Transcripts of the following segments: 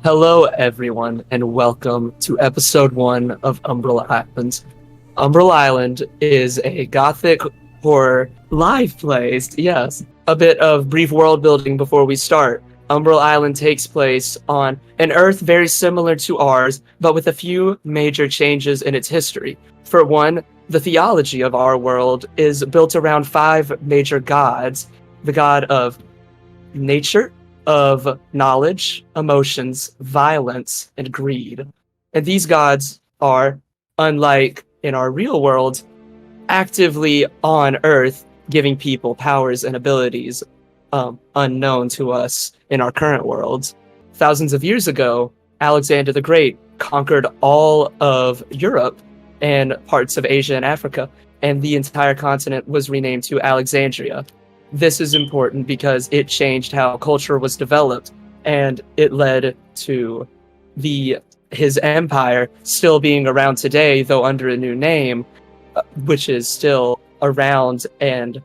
Hello, everyone, and welcome to episode 1 of Umbral Island. Umbral Island is a gothic horror live plays, yes. A bit of brief world building before we start. Umbral Island takes place on an Earth very similar to ours, but with a few major changes in its history. For one, the theology of our world is built around 5 major gods: the god of nature, of knowledge, emotions, violence, and greed. And these gods are, unlike in our real world, actively on Earth, giving people powers and abilities unknown to us in our current world. Thousands of years ago, Alexander the Great conquered all of Europe and parts of Asia and Africa, and the entire continent was renamed to Alexandria. This is important because it changed how culture was developed, and it led to his empire still being around today, though under a new name, which is still around and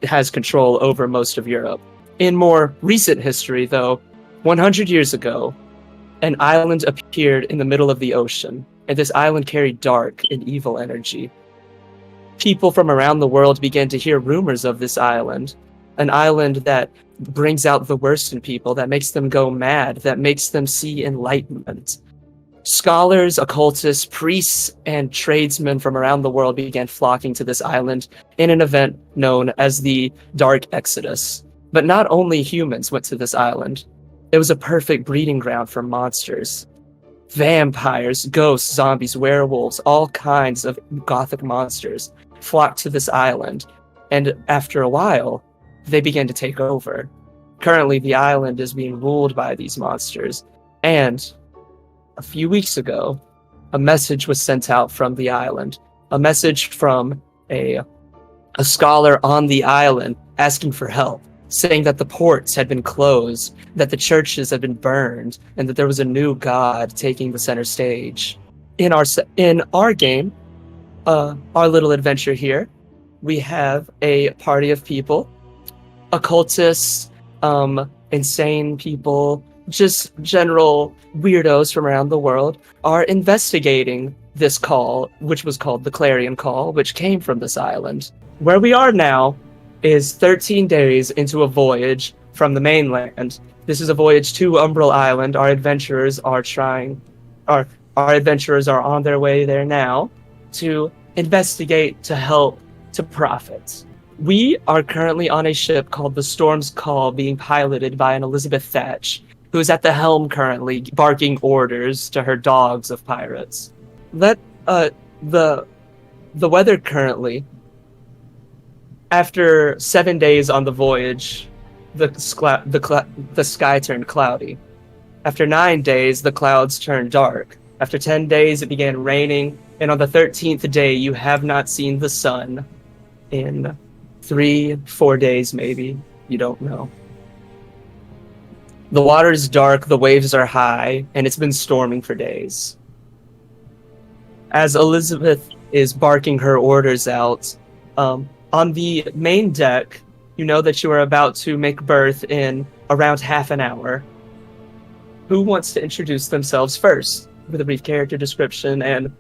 has control over most of Europe. In more recent history, though, 100 years ago, an island appeared in the middle of the ocean, and this island carried dark and evil energy. People from around the world began to hear rumors of this island, an island that brings out the worst in people, that makes them go mad, that makes them see enlightenment. Scholars, occultists, priests, and tradesmen from around the world began flocking to this island in an event known as the Dark Exodus. But not only humans went to this island, it was a perfect breeding ground for monsters. Vampires, ghosts, zombies, werewolves, all kinds of gothic monsters flocked to this island, and after a while, they began to take over. Currently, the island is being ruled by these monsters, and a few weeks ago, a message was sent out from the island, a message from a scholar on the island asking for help, saying that the ports had been closed, that the churches had been burned, and that there was a new god taking the center stage. In our game, our little adventure here, we have a party of people, occultists, insane people, just general weirdos from around the world, are investigating this call, which was called the Clarion Call, which came from this island. Where we are now is 13 days into a voyage from the mainland. This is a voyage to Umbral Island. Our adventurers are on their way there now to investigate, to help, to profit. We are currently on a ship called the Storm's Call, being piloted by an Elizabeth Thatch, who is at the helm currently, barking orders to her dogs of pirates. The weather currently, after 7 days on the voyage, the sky turned cloudy. After 9 days, the clouds turned dark. After 10 days, it began raining, and on the 13th day, you have not seen the sun in 3-4 days, maybe. You don't know. The water is dark, the waves are high, and it's been storming for days. As Elizabeth is barking her orders out, on the main deck, you know that you are about to make berth in around half an hour. Who wants to introduce themselves first with a brief character description and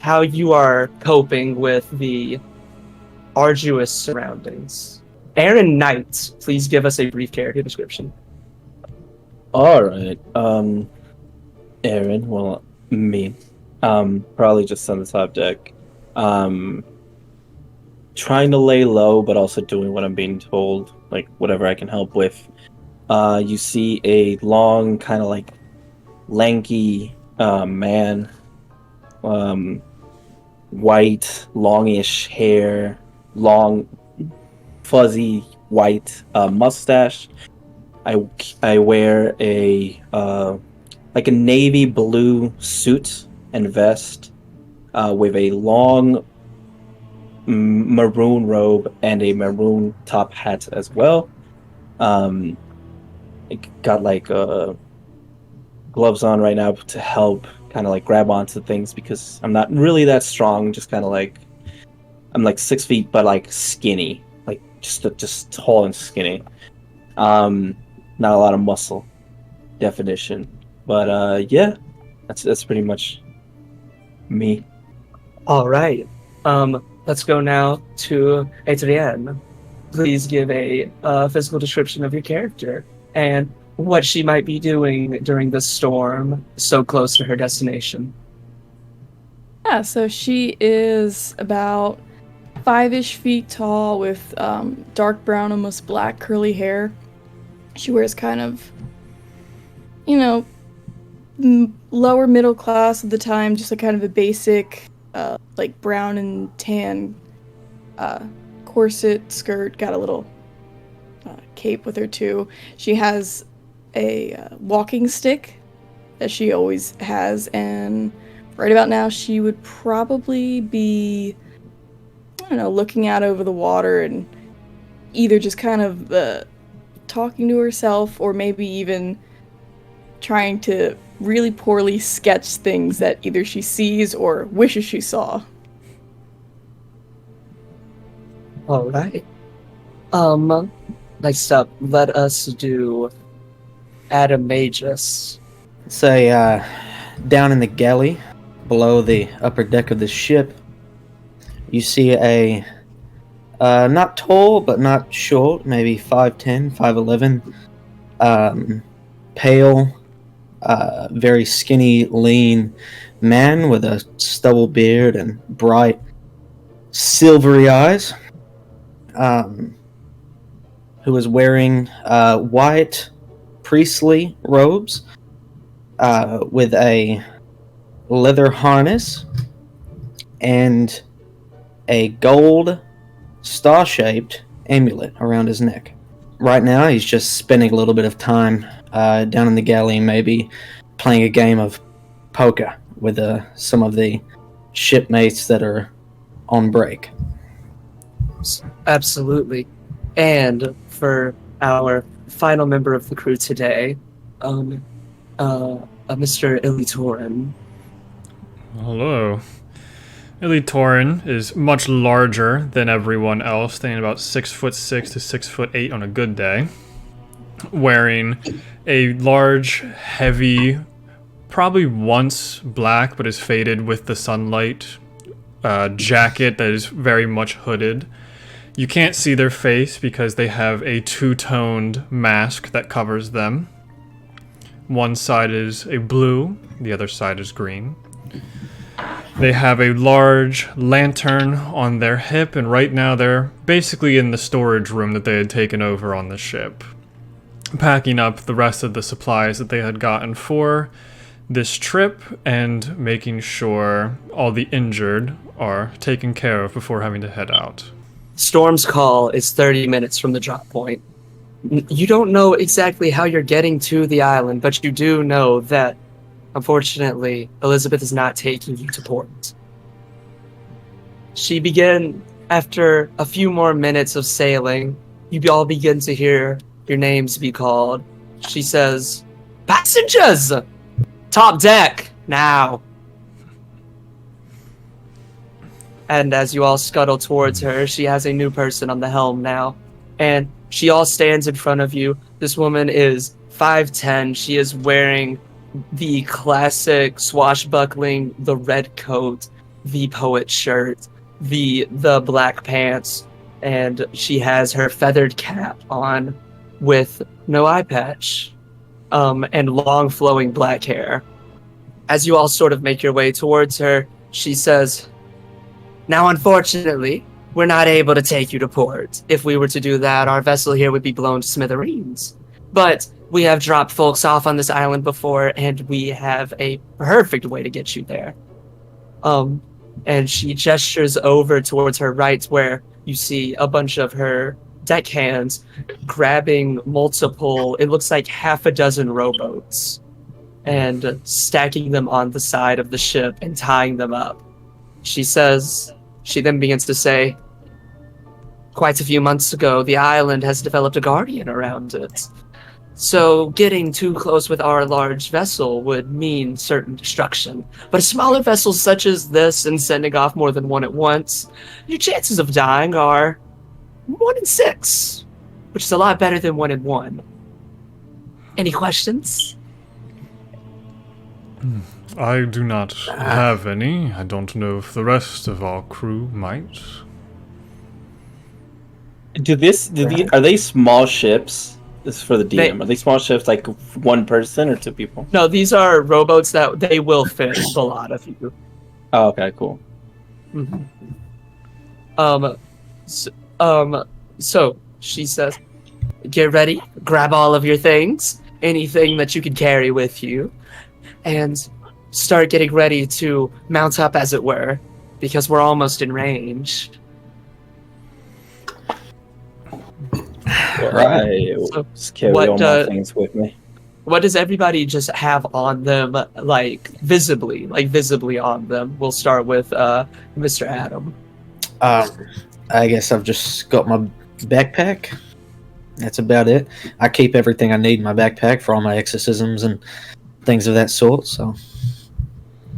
how you are coping with the arduous surroundings? Aaron Knight, please give us a brief character description. All right. Aaron, well, me. Probably just on the top deck. Trying to lay low, but also doing what I'm being told, like whatever I can help with. You see a long, kind of like lanky man, white, longish hair, long, fuzzy white mustache. I wear a like a navy blue suit and vest with a long maroon robe and a maroon top hat as well. I got like gloves on right now to help kind of like grab onto things because I'm not really that strong. Just kind of like I'm like 6 feet, but like skinny, like just tall and skinny. Not a lot of muscle. definition. But yeah, that's pretty much me. All right. Let's go now to Adrienne. Please give a physical description of your character and what she might be doing during the storm so close to her destination. Yeah, so she is about 5-ish feet tall with dark brown, almost black curly hair. She wears kind of, lower middle class at the time, just a kind of a basic, like brown and tan corset skirt, got a little cape with her too. She has a walking stick that she always has, and right about now she would probably be, I don't know, looking out over the water and either just kind of talking to herself or maybe even trying to really poorly sketch things that either she sees or wishes she saw. All right. Next up, let us do Adamagus. Say, down in the galley, below the upper deck of the ship, you see a not tall but not short, maybe 5'10", 5'11", pale, very skinny, lean man with a stubble beard and bright, silvery eyes, who is wearing white priestly robes with a leather harness and a gold star-shaped amulet around his neck. Right now, he's just spending a little bit of time down in the galley, maybe playing a game of poker with some of the shipmates that are on break. Absolutely. And for our final member of the crew today, Mr. Ilitorin. Hello. Ilitorin is much larger than everyone else, standing about 6'6" to 6'8" on a good day, wearing a large, heavy, probably once black but is faded with the sunlight, jacket that is very much hooded. You can't see their face because they have a two-toned mask that covers them. One side is a blue, the other side is green. They have a large lantern on their hip, and right now they're basically in the storage room that they had taken over on the ship, packing up the rest of the supplies that they had gotten for this trip and making sure all the injured are taken care of before having to head out. Storm's call is 30 minutes from the drop point. You don't know exactly how you're getting to the island, but you do know that, unfortunately, Elizabeth is not taking you to port. She began, after a few more minutes of sailing, you all begin to hear your names be called. She says, "Passengers! Top deck, now!" And as you all scuttle towards her, she has a new person on the helm now. And she all stands in front of you. This woman is 5'10". She is wearing the classic swashbuckling, the red coat, the poet shirt, the black pants, and she has her feathered cap on with no eye patch, and long flowing black hair. As you all sort of make your way towards her, she says, "Now, unfortunately, we're not able to take you to port. If we were to do that, our vessel here would be blown to smithereens. But we have dropped folks off on this island before, and we have a perfect way to get you there." And she gestures over towards her right, where you see a bunch of her deckhands grabbing multiple, it looks like half a dozen rowboats, and stacking them on the side of the ship and tying them up. She then begins to say, "Quite a few months ago, the island has developed a guardian around it. So getting too close with our large vessel would mean certain destruction. But a smaller vessel such as this and sending off more than one at once, your chances of dying are 1 in 6, which is a lot better than 1 in 1. Any questions?" I do not have any. I don't know if the rest of our crew might. Are they small ships? This is for the They- DM. Are they small ships like one person or two people? No, these are rowboats that they will fit a lot of you. Oh, okay, cool. Mhm. So she says, get ready, grab all of your things, anything that you can carry with you, and start getting ready to mount up, as it were, because we're almost in range. Right. So Just carry what, all my things with me. What does everybody just have on them, like visibly on them? We'll start with Mr. Adam. I guess I've just got my backpack. That's about it. I keep everything I need in my backpack for all my exorcisms and things of that sort. So,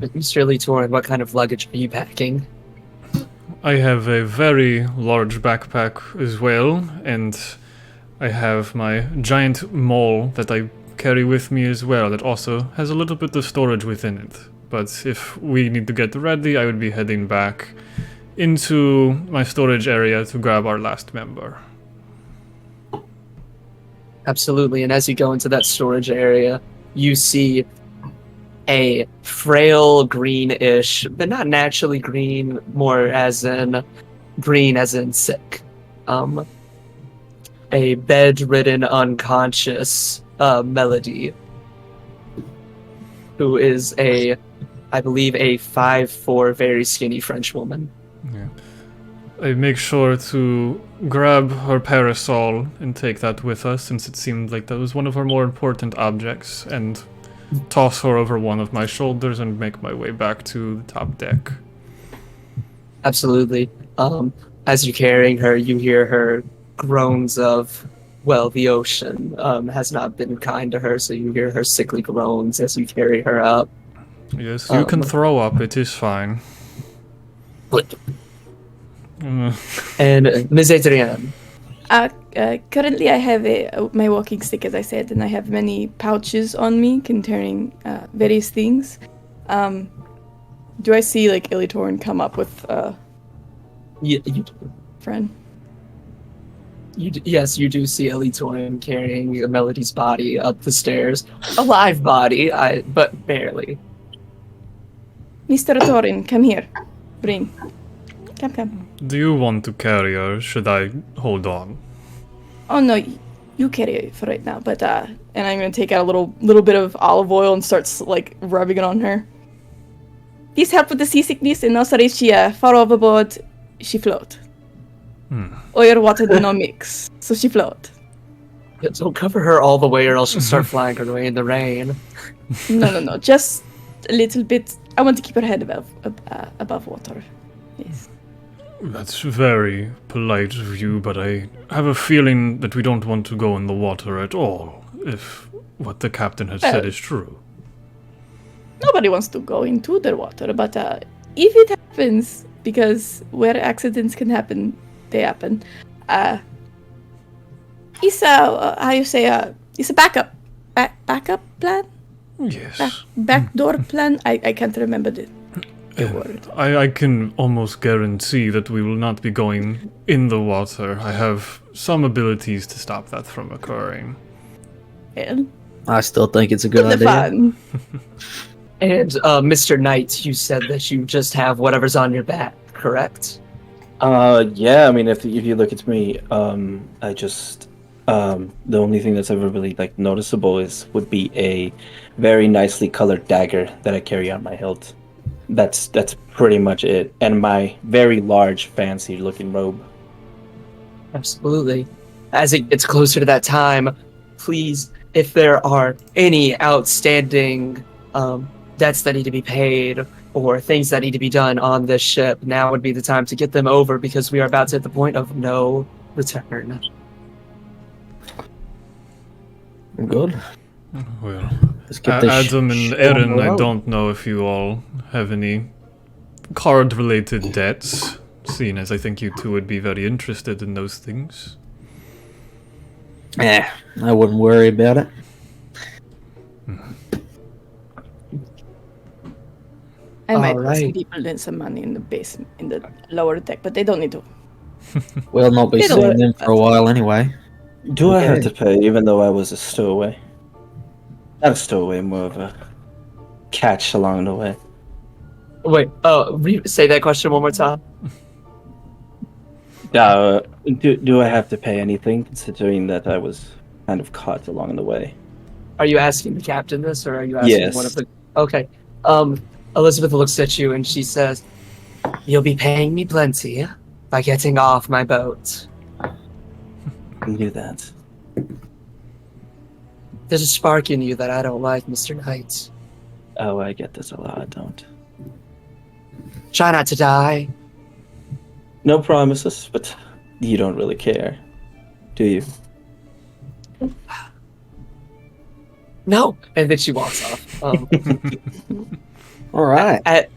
Mr. Lee Torin, what kind of luggage are you packing? I have a very large backpack as well, and I have my giant maul that I carry with me as well that also has a little bit of storage within it. But if we need to get ready, I would be heading back into my storage area to grab our last member. Absolutely, and as you go into that storage area, you see a frail greenish, but not naturally green, more as in green as in sick. A bedridden, unconscious Melody, who is I believe a 5'4", very skinny French woman. Yeah. I make sure to grab her parasol and take that with us, since it seemed like that was one of our more important objects, and toss her over one of my shoulders and make my way back to the top deck. Absolutely. As you're carrying her, you hear her groans of, well, the ocean has not been kind to her, so you hear her sickly groans as you carry her up. Yes, you can throw up, it is fine. And Ms. Adrienne. Currently, I have my walking stick, as I said, and I have many pouches on me containing various things. Do I see like Ilitorn come up with You, friend? yes, you do see Ellie Torin carrying Melody's body up the stairs. A live body, but barely. Mr. Torin, come here. Bring. Come. Do you want to carry her? Should I hold on? Oh no, you carry it for right now. But and I'm gonna take out a little bit of olive oil and start like rubbing it on her. This help with the seasickness, and also if she fall overboard, she float. Oil water do not mix, so she float. Yeah, don't cover her all the way, or else she'll start flying her away in the rain. No, just a little bit. I want to keep her head above water. Yes. That's very polite of you, but I have a feeling that we don't want to go in the water at all, if what the captain has said is true. Nobody wants to go into the water, but if it happens, because where accidents can happen, they happen. It's it's a backup plan? Yes. Backdoor plan? I can't remember the word. I can almost guarantee that we will not be going in the water. I have some abilities to stop that from occurring. Well, I still think it's a good the idea. fun. And Mr. Knight, you said that you just have whatever's on your back, correct? Yeah. I mean, if you look at me, I just the only thing that's ever really like noticeable would be a very nicely colored dagger that I carry on my hilt. That's pretty much it, and my very large, fancy-looking robe. Absolutely. As it gets closer to that time, please, if there are any outstanding debts that need to be paid or things that need to be done on this ship, now would be the time to get them over, because we are about to hit the point of no return. Good. Well, Let's get this Adam and shit Erin, on the I road. don't know if you all have any card-related debts, seeing as I think you two would be very interested in those things. I wouldn't worry about it. I might put some Alright. people in some money in the basement, in the lower deck, but they don't need to. We'll not be They don't seeing work them for a fast. while anyway. Do I have Okay. to pay, even though I was a stowaway? Not a stowaway, more of a catch along the way. Wait, say that question one more time. Do I have to pay anything, considering that I was kind of caught along the way? Are you asking the captain this, or are you asking one of Yes. the... Okay. Elizabeth looks at you and she says, "You'll be paying me plenty by getting off my boat. I knew that. There's a spark in you that I don't like, Mr. Knight. Oh, I get this a lot, don't. Try not to die." No promises, but you don't really care, do you? No. And then she walks off. All right.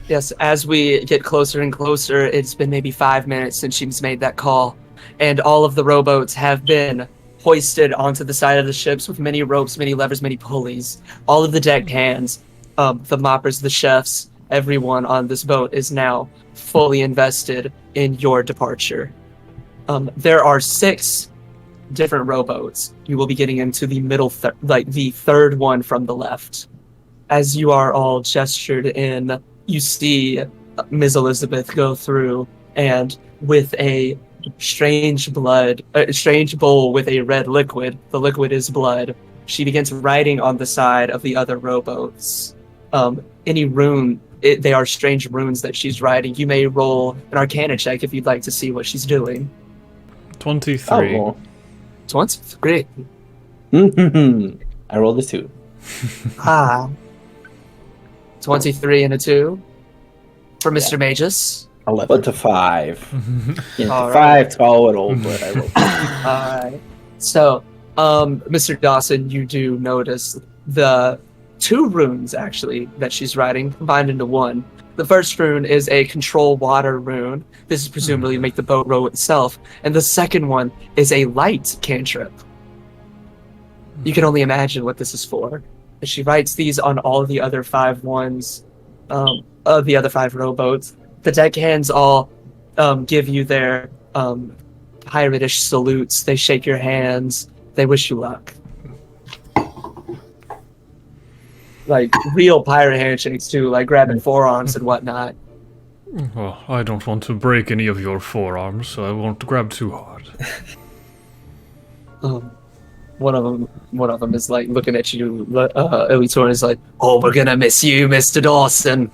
Yes, as we get closer and closer, it's been maybe 5 minutes since she's made that call, and all of the rowboats have been hoisted onto the side of the ships with many ropes, many levers, many pulleys. All of the deck hands, the moppers, the chefs, everyone on this boat is now fully invested in your departure. There are 6 different rowboats. You will be getting into the middle, the third one from the left. As you are all gestured in, you see Ms. Elizabeth go through, and with a strange bowl with a red liquid, the liquid is blood, she begins writing on the side of the other rowboats. Any rune, they are strange runes that she's writing. You may roll an Arcana check if you'd like to see what she's doing. 23. Oh, So once, great. I rolled a 2. Ah. 23 and a 2 for Mr. Magus. 11. But to 5. Yeah, All to right. 5 total, but I rolled. Alright. So, Mr. Dawson, you do notice the 2 runes, actually, that she's writing, combined into one. The first rune is a control water rune. This is presumably to make the boat row itself. And the second one is a light cantrip. You can only imagine what this is for. She writes these on all the other 5 ones, of the other 5 rowboats. The deckhands all give you their piratish salutes. They shake your hands. They wish you luck. Like real pirate handshakes too, like grabbing forearms and whatnot. Well, I don't want to break any of your forearms, so I won't grab too hard. One of them is like looking at you. Elitor is like, "Oh, we're gonna miss you, Mr. Dawson."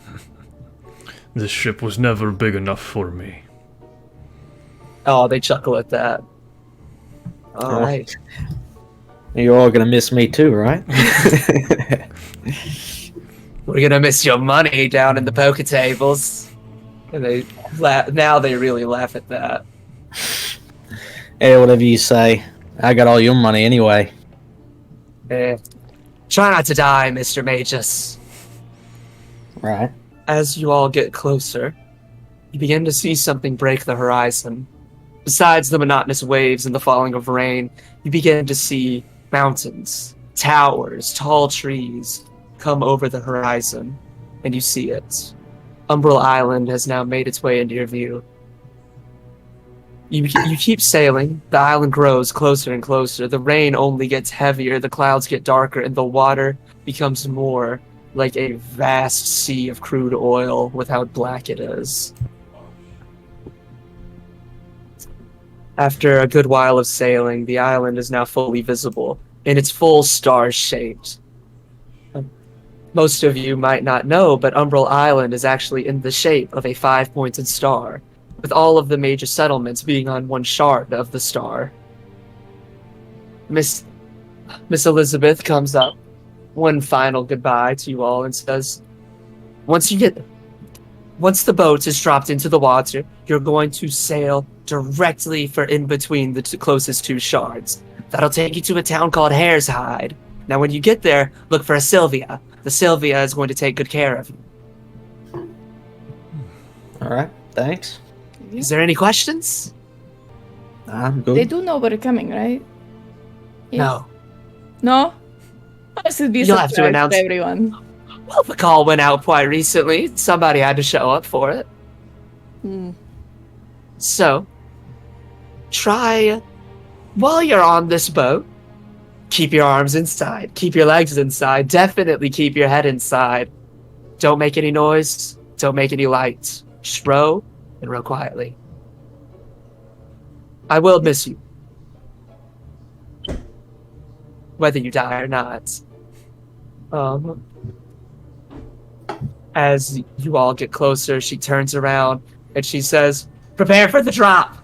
This ship was never big enough for me. Oh, they chuckle at that. All right. You're all gonna miss me too, right? We're gonna miss your money down in the poker tables. And they laugh. Now they really laugh at that. Hey, whatever you say. I got all your money anyway. Try not to die, Mr. Magus. Right. As you all get closer, you begin to see something break the horizon. Besides the monotonous waves and the falling of rain, you begin to see mountains, towers, tall trees come over the horizon, and you see it. Umbral Island has now made its way into your view. You keep sailing, the island grows closer and closer, the rain only gets heavier, the clouds get darker, and the water becomes more like a vast sea of crude oil with how black it is. After a good while of sailing, the island is now fully visible, and it's full star-shaped. Most of you might not know, but Umbral Island is actually in the shape of a 5-pointed star, with all of the major settlements being on one shard of the star. Miss Elizabeth comes up, one final goodbye to you all, and says, Once the boat is dropped into the water, you're going to sail directly for in between the closest 2 shards. That'll take you to a town called Hare's Hide. Now, when you get there, look for a Sylvia. The Sylvia is going to take good care of you. All right. Thanks. Is there any questions? I'm good. They do know we're coming, right? Yeah. No. No? This would be a You'll have to surprise announce- to everyone. Well, the call went out quite recently. Somebody had to show up for it. Hmm. So, try, while you're on this boat, keep your arms inside, keep your legs inside, definitely keep your head inside. Don't make any noise, don't make any lights. Just row and row quietly. I will miss you. Whether you die or not. As you all get closer, she turns around and she says, "Prepare for the drop!"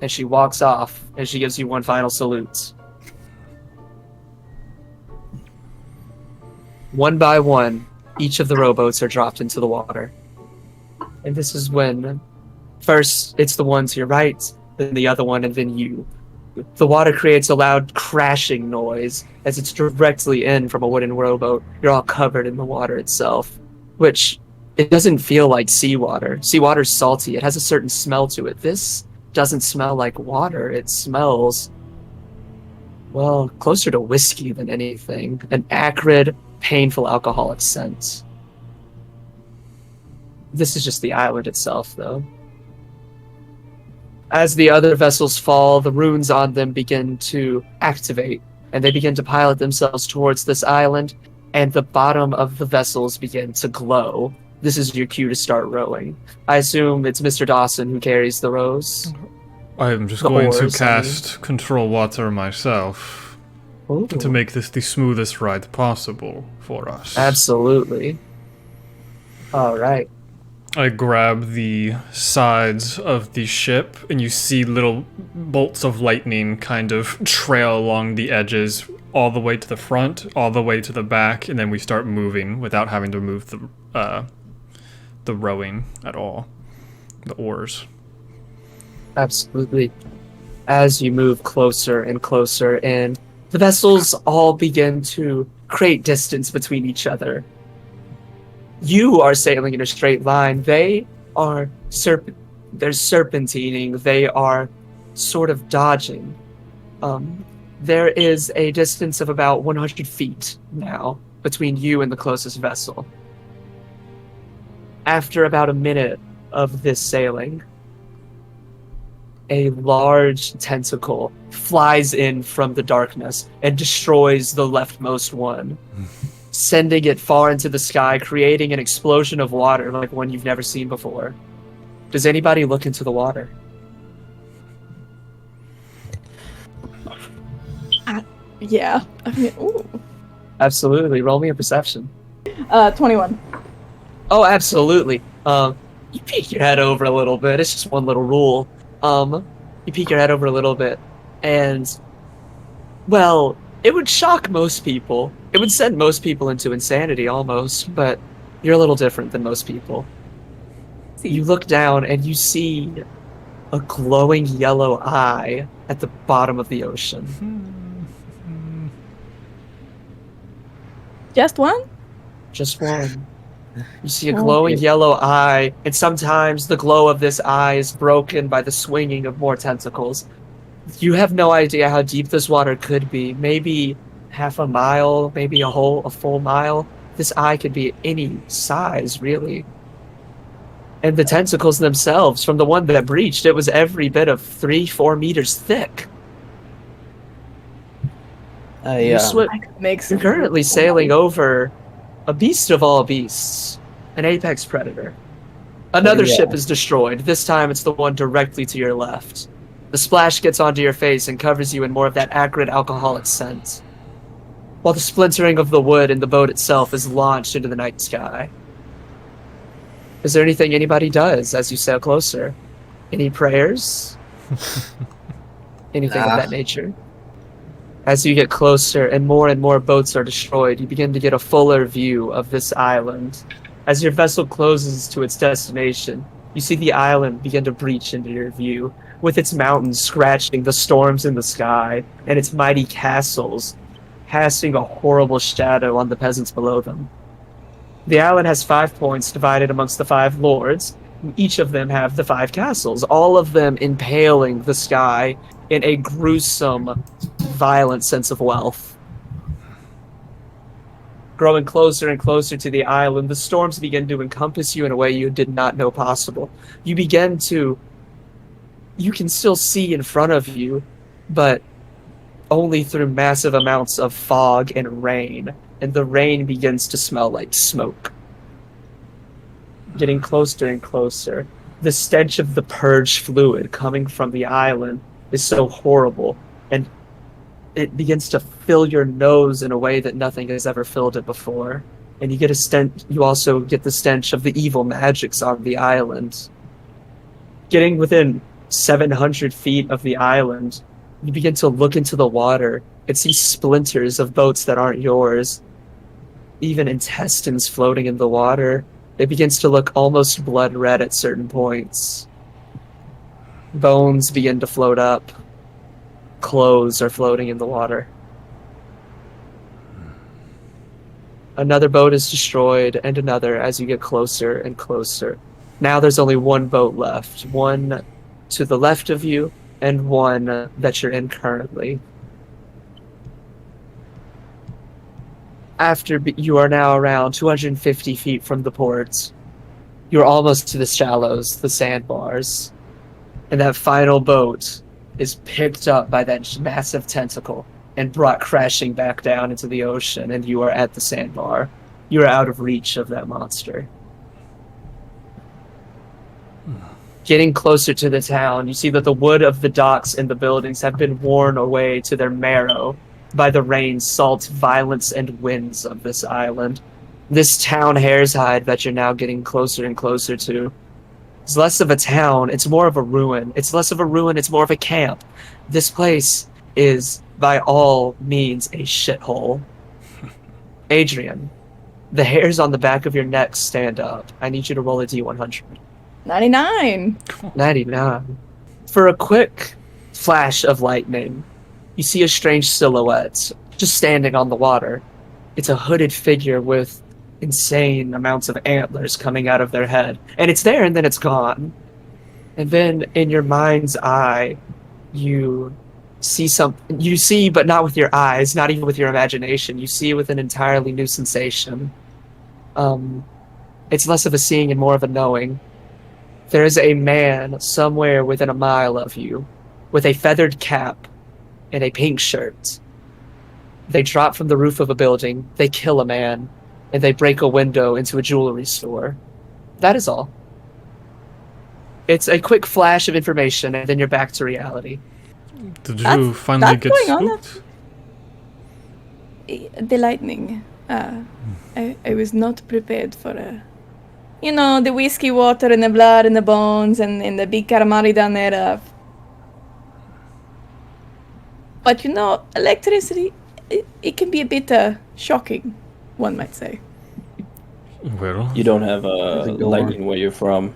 And she walks off and she gives you one final salute. One by one, each of the rowboats are dropped into the water. And this is when, first, it's the one to your right, then the other one, and then you. The water creates a loud crashing noise as it's directly in from a wooden rowboat. You're all covered in the water itself, which it doesn't feel like seawater. Seawater's salty. It has a certain smell to it. This doesn't smell like water. It smells, well, closer to whiskey than anything. An acrid, painful alcoholic scent. This is just the island itself, though. As the other vessels fall, the runes on them begin to activate, and they begin to pilot themselves towards this island, and the bottom of the vessels begin to glow. This is your cue to start rowing. I assume it's Mr. Dawson who carries the rows. I am just The going to oars, cast Control Water myself Ooh. to make this the smoothest ride possible for us. Absolutely. All right. I grab the sides of the ship, and you see little bolts of lightning kind of trail along the edges all the way to the front, all the way to the back, and then we start moving without having to move the rowing at all, the oars. Absolutely. As you move closer and closer, and the vessels all begin to create distance between each other. You are sailing in a straight line. They are they're serpentining. They are sort of dodging. There is a distance of about 100 feet now between you and the closest vessel. After about a minute of this sailing, a large tentacle flies in from the darkness and destroys the leftmost one, sending it far into the sky, creating an explosion of water like one you've never seen before. Does anybody look into the water? Yeah. I mean, ooh. Absolutely. Roll me a perception. 21. Oh, absolutely. You peek your head over a little bit. It's just one little rule. You peek your head over a little bit, and, well, it would shock most people. It would send most people into insanity, almost, but you're a little different than most people. You look down, and you see a glowing yellow eye at the bottom of the ocean. Just one? Just one. You see a glowing yellow eye, and sometimes the glow of this eye is broken by the swinging of more tentacles. You have no idea how deep this water could be. Maybe half a mile, maybe a full mile. This eye could be any size, really. And the tentacles themselves, from the one that breached, it was every bit of 3-4 meters thick. You're currently sailing over a beast of all beasts, an apex predator. Another ship is destroyed. This time it's the one directly to your left. The splash gets onto your face and covers you in more of that acrid alcoholic scent, while the splintering of the wood in the boat itself is launched into the night sky. Is there anything anybody does as you sail closer? Any prayers? Anything of that nature? As you get closer and more boats are destroyed, you begin to get a fuller view of this island. As your vessel closes to its destination, you see the island begin to breach into your view, with its mountains scratching the storms in the sky, and its mighty castles casting a horrible shadow on the peasants below them. The island has 5 points divided amongst the 5 lords. Each of them have the 5 castles, all of them impaling the sky in a gruesome, violent sense of wealth. growing closer and closer to the island, the storms begin to encompass you in a way you did not know possible. You can still see in front of you, but only through massive amounts of fog and rain, and the rain begins to smell like smoke. Getting closer and closer, the stench of the purge fluid coming from the island is so horrible, and it begins to fill your nose in a way that nothing has ever filled it before. And you also get the stench of the evil magics on the island. Getting within 700 feet of the island, you begin to look into the water and see splinters of boats that aren't yours. Even intestines floating in the water. It begins to look almost blood red at certain points. Bones begin to float up. Clothes are floating in the water. Another boat is destroyed, and another as you get closer and closer. Now there's only one boat left. One to the left of you, and one that you're in currently. You are now around 250 feet from the port. You're almost to the shallows, the sandbars. And that final boat is picked up by that massive tentacle and brought crashing back down into the ocean, and you are at the sandbar. You are out of reach of that monster. Getting closer to the town, you see that the wood of the docks and the buildings have been worn away to their marrow by the rain, salt, violence, and winds of this island. This town Hare's Hide that you're now getting closer and closer to is less of a town, it's more of a ruin. It's less of a ruin, it's more of a camp. This place is, by all means, a shithole. Adrian, the hairs on the back of your neck stand up. I need you to roll a D100. 99. 99. For a quick flash of lightning, you see a strange silhouette just standing on the water. It's a hooded figure with insane amounts of antlers coming out of their head. And it's there and then it's gone. And then in your mind's eye, you see something. You see, but not with your eyes, not even with your imagination. You see with an entirely new sensation. It's less of a seeing and more of a knowing. There is a man somewhere within a mile of you with a feathered cap and a pink shirt. They drop from the roof of a building, they kill a man, and they break a window into a jewelry store. That is all. It's a quick flash of information, and then you're back to reality. Did you finally get spooked? The lightning. I was not prepared for the whiskey water and the blood and the bones and the big calamari down there. But electricity, it can be a bit shocking, one might say. Well, You don't have lightning where you're from.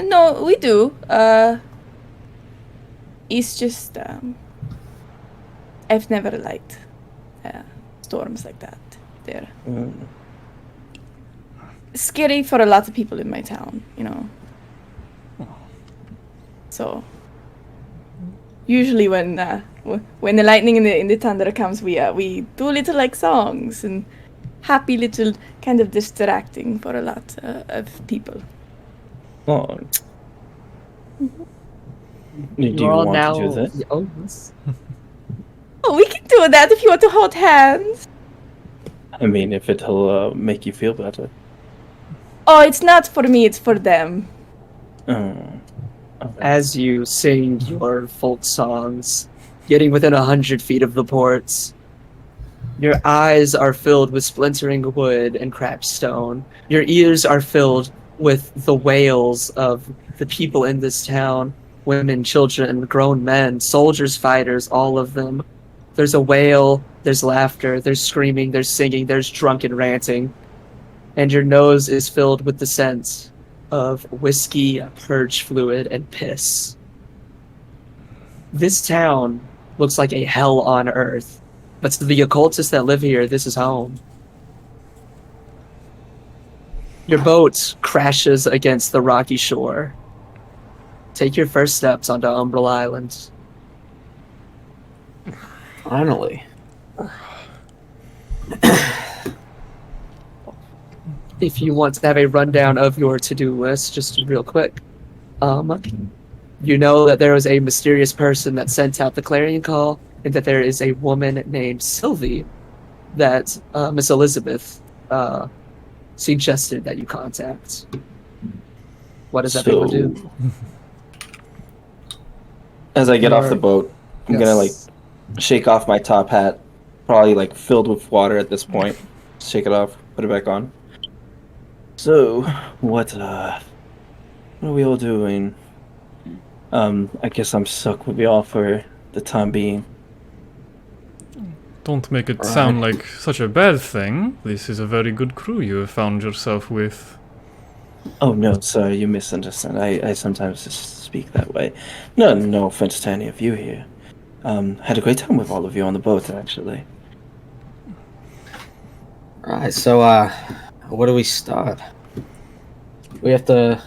No, we do. It's just I've never liked storms like that. They're scary for a lot of people in my town, So usually when the lightning and the thunder comes, we do little songs and happy little kind of distracting for a lot of people. Oh. Do you You're all want now. to do this? Oh, yes. Oh, we can do that if you want to hold hands. I mean, if it'll make you feel better. Oh, it's not for me, it's for them. Okay. As you sing your folk songs, getting within 100 feet of the ports, your eyes are filled with splintering wood and cracked stone. Your ears are filled with the wails of the people in this town, women, children, grown men, soldiers, fighters, all of them. There's a wail, there's laughter, there's screaming, there's singing, there's drunken ranting. And your nose is filled with the scent of whiskey, purge fluid, and piss. This town looks like a hell on earth, but to the occultists that live here, this is home. Your boat crashes against the rocky shore. Take your first steps onto Umbral Island. Finally. If you want to have a rundown of your to-do list, just real quick, you know that there was a mysterious person that sent out the clarion call, and that there is a woman named Sylvie that Miss Elizabeth suggested that you contact. What does everyone do? As I get off the You're- boat, I'm Yes. gonna like shake off my top hat, probably like filled with water at this point. Shake it off, put it back on. So, what are we all doing? I guess I'm stuck with y'all for the time being. Don't make it Right. sound like such a bad thing. This is a very good crew you have found yourself with. Oh no, sorry, you misunderstand. I sometimes just speak that way. No offense to any of you here. Had a great time with all of you on the boat, actually. Right, so where do we start? We have to.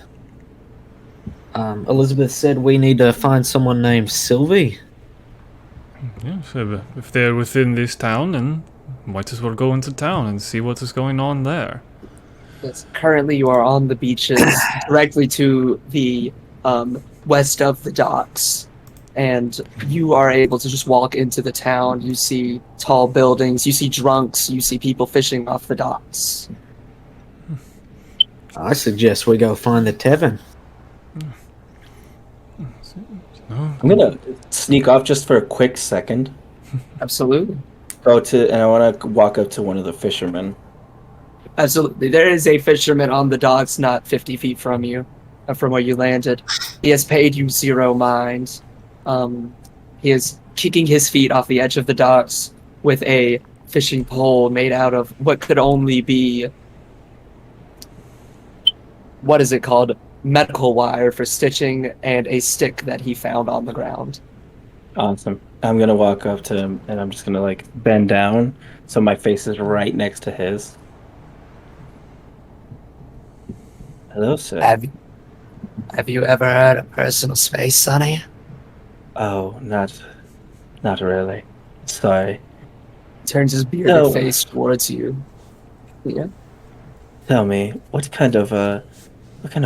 Elizabeth said we need to find someone named Sylvie. Yes, if they're within this town, then might as well go into town and see what is going on there. Yes. Currently, you are on the beaches directly to the west of the docks, and you are able to just walk into the town. You see tall buildings, you see drunks, you see people fishing off the docks. I suggest we go find the tavern. No? I'm gonna sneak off just for a quick second. Absolutely. And I want to walk up to one of the fishermen. Absolutely. There is a fisherman on the docks not 50 feet from you, from where you landed. He has paid you 0 mind. He is kicking his feet off the edge of the docks with a fishing pole made out of what could only be... What is it called? Medical wire for stitching, and a stick that he found on the ground. Awesome. I'm gonna walk up to him and I'm just gonna like bend down so my face is right next to his. Hello, sir. Have you ever heard of personal space, Sonny? Oh, not really. Sorry. Turns his bearded No. face towards you. Yeah. Tell me, what kind of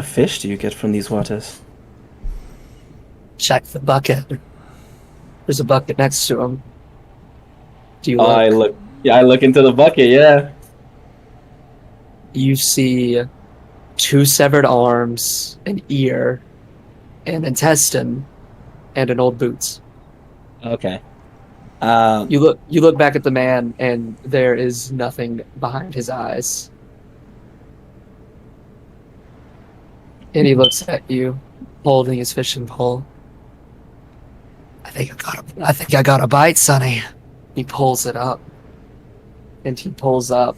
fish do you get from these waters? Check the bucket. There's a bucket next to him. Do you look? I look. Yeah, I look into the bucket. Yeah. You see 2 severed arms, an ear, an intestine, and an old boot. Okay. You look back at the man, and there is nothing behind his eyes. And he looks at you, holding his fishing pole. I think I got a bite, Sonny. He pulls it up. And he pulls up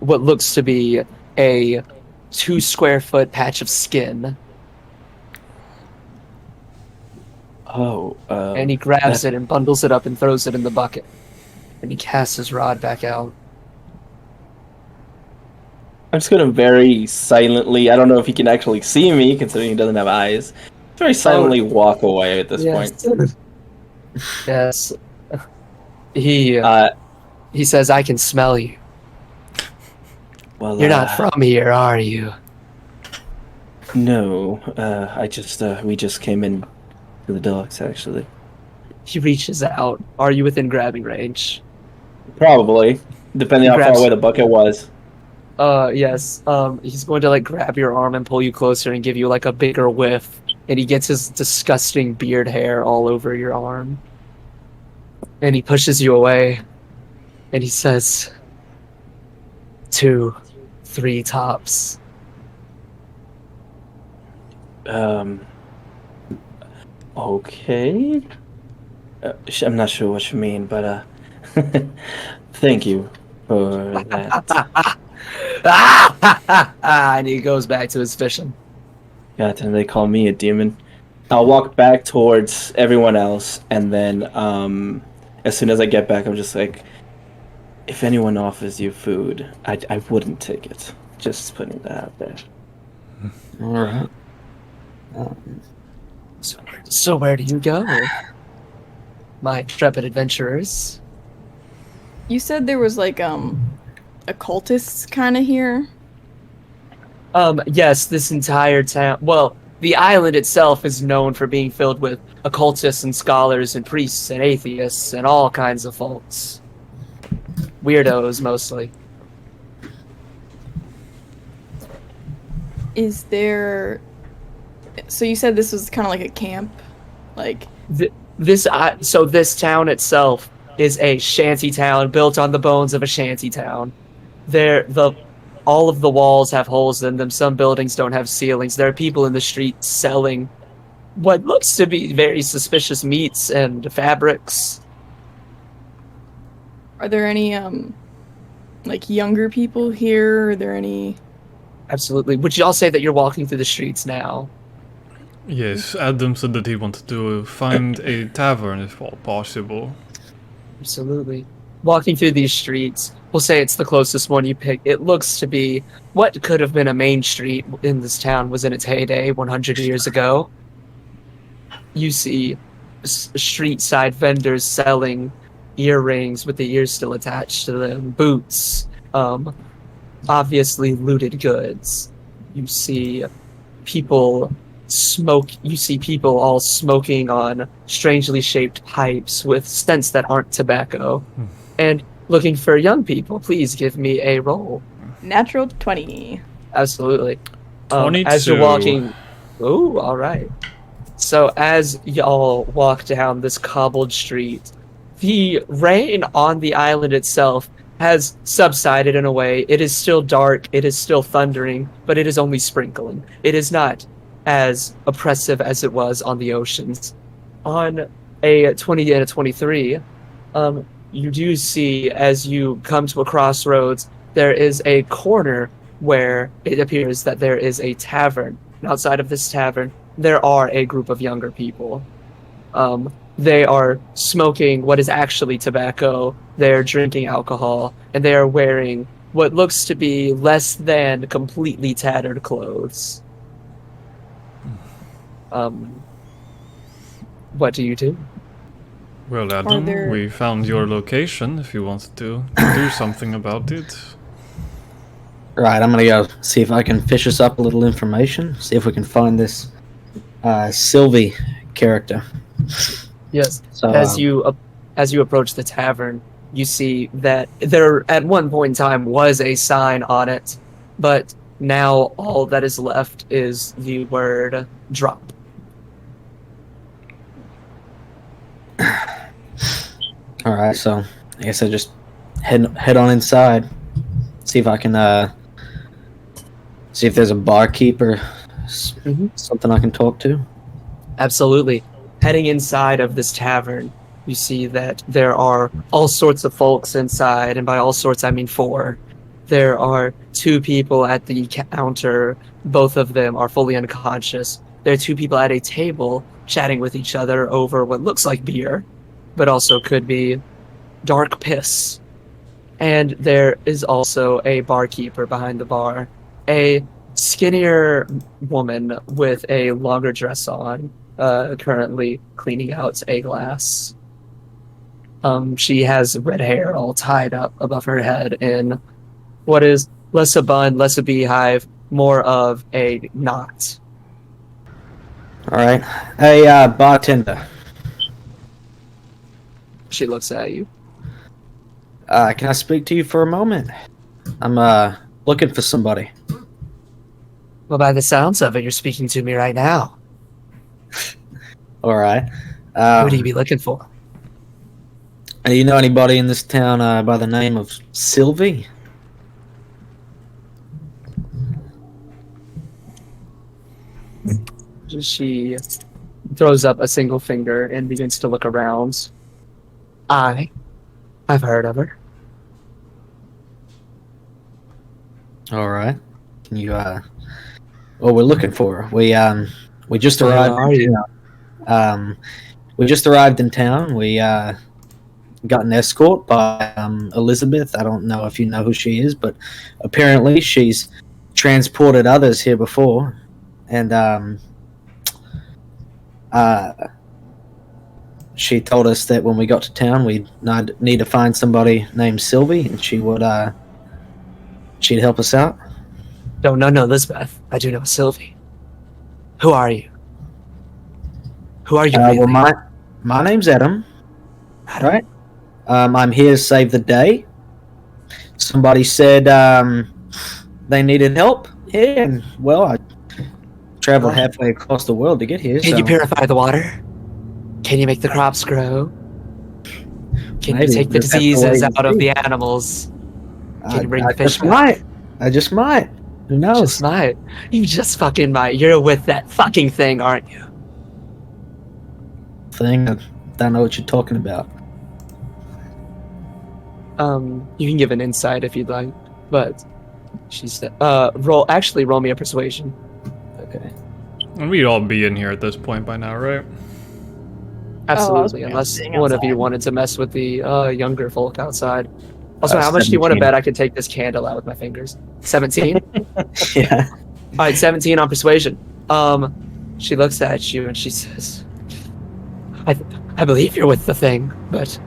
what looks to be a 2 square foot patch of skin. Oh. And he grabs it and bundles it up and throws it in the bucket. And he casts his rod back out. I'm just gonna very silently. I don't know if he can actually see me, considering he doesn't have eyes. Very silently walk away at this point. Yes. He says, I can smell you. Well, You're not from here, are you? No. We just came in to the docks, actually. He reaches out. Are you within grabbing range? Probably, depending He how far grabs- away the bucket was. Yes. He's going to like grab your arm and pull you closer and give you like a bigger whiff. And he gets his disgusting beard hair all over your arm. And he pushes you away. And he says, 2, 3 tops. Okay. I'm not sure what you mean, but thank you for that. And he goes back to his fishing. God, and they call me a demon. I'll walk back towards everyone else, and then as soon as I get back, I'm just like, if anyone offers you food, I wouldn't take it. Just putting that out there. All right. So where do you go, my intrepid adventurers? You said there was like occultists kind of here. Yes, this entire town. Well, the island itself is known for being filled with occultists and scholars and priests and atheists and all kinds of folks. Weirdos, mostly. Is there? So you said this was kind of like a camp, like This town itself is a shanty town built on the bones of a shanty town. All of the walls have holes in them. Some buildings don't have ceilings. There are people in the street selling what looks to be very suspicious meats and fabrics. are there any like younger people here? Are there any? Absolutely. Would you all say that you're walking through the streets now? Yes, Adam said that he wanted to find a tavern if all possible. Absolutely. Walking through these streets, we'll say it's the closest one you pick. It looks to be what could have been a main street in this town was in its heyday 100 years ago. You see street side vendors selling earrings with the ears still attached to them, boots, obviously looted goods. You see people all smoking on strangely shaped pipes with scents that aren't tobacco. And looking for young people, please give me a roll. Natural 20. Absolutely. 22. As you're walking, ooh, all right. So as y'all walk down this cobbled street, the rain on the island itself has subsided in a way. It is still dark, it is still thundering, but it is only sprinkling. It is not as oppressive as it was on the oceans. On a 20 and a 23, you do see, as you come to a crossroads, there is a corner where it appears that there is a tavern. And outside of this tavern, there are a group of younger people. They are smoking what is actually tobacco, they're drinking alcohol, and they are wearing what looks to be less than completely tattered clothes. What do you do? Well, Adam, there- we found your location if you wanted to do something about it. Right, I'm gonna go see if I can fish us up a little information. See if we can find this Sylvie character. Yes. So As you approach the tavern, you see that there at one point in time was a sign on it, but now all that is left is the word drop. all right, so I guess I just head on inside. See if I can see if there's a barkeeper, something I can talk to. Absolutely. Heading inside of this tavern, you see that there are all sorts of folks inside, and by all sorts I mean 4. There are 2 people at the counter. Both of them are fully unconscious. There are 2 people at a table chatting with each other over what looks like beer, but also could be dark piss. And there is also a barkeeper behind the bar, a skinnier woman with a longer dress on, currently cleaning out a glass. She has red hair all tied up above her head in what is less a bun, less a beehive, more of a knot. All right, hey bartender, She looks at you. can I speak to you for a moment? I'm looking for somebody. Well, by the sounds of it, you're speaking to me right now. All right. Who do you be looking for? Do you know anybody in this town by the name of Sylvie? She throws up a single finger and begins to look around. I've heard of her. All right. Can you well, we're looking for her. We just Where arrived. are you? We just arrived in town. We got an escort by Elizabeth. I don't know if you know who she is, but apparently she's transported others here before, and she told us that when we got to town, we'd need to find somebody named Sylvie, and she'd help us out. Don't know Elizabeth. I do know Sylvie. Who are you? Who are you really? Well, my name's Adam. Adam. Right. I'm here to save the day. Somebody said they needed help here, and well, I traveled halfway across the world to get here. Can you purify the water? Can you make the crops grow? Can you take the diseases out of the animals? Can you bring the fish back? I just might. Who knows? Just might. You just fucking might. You're with that fucking thing, aren't you? Thing. I don't know what you're talking about. You can give an insight if you'd like, but she said, roll me a persuasion. Okay. And we'd all be in here at this point by now, right? Absolutely, unless one of you wanted to mess with the younger folk outside. Also, how much do you want to 17. bet I can take this candle out with my fingers? 17? Yeah. Alright, 17 on persuasion. She looks at you and she says, I believe you're with the thing, but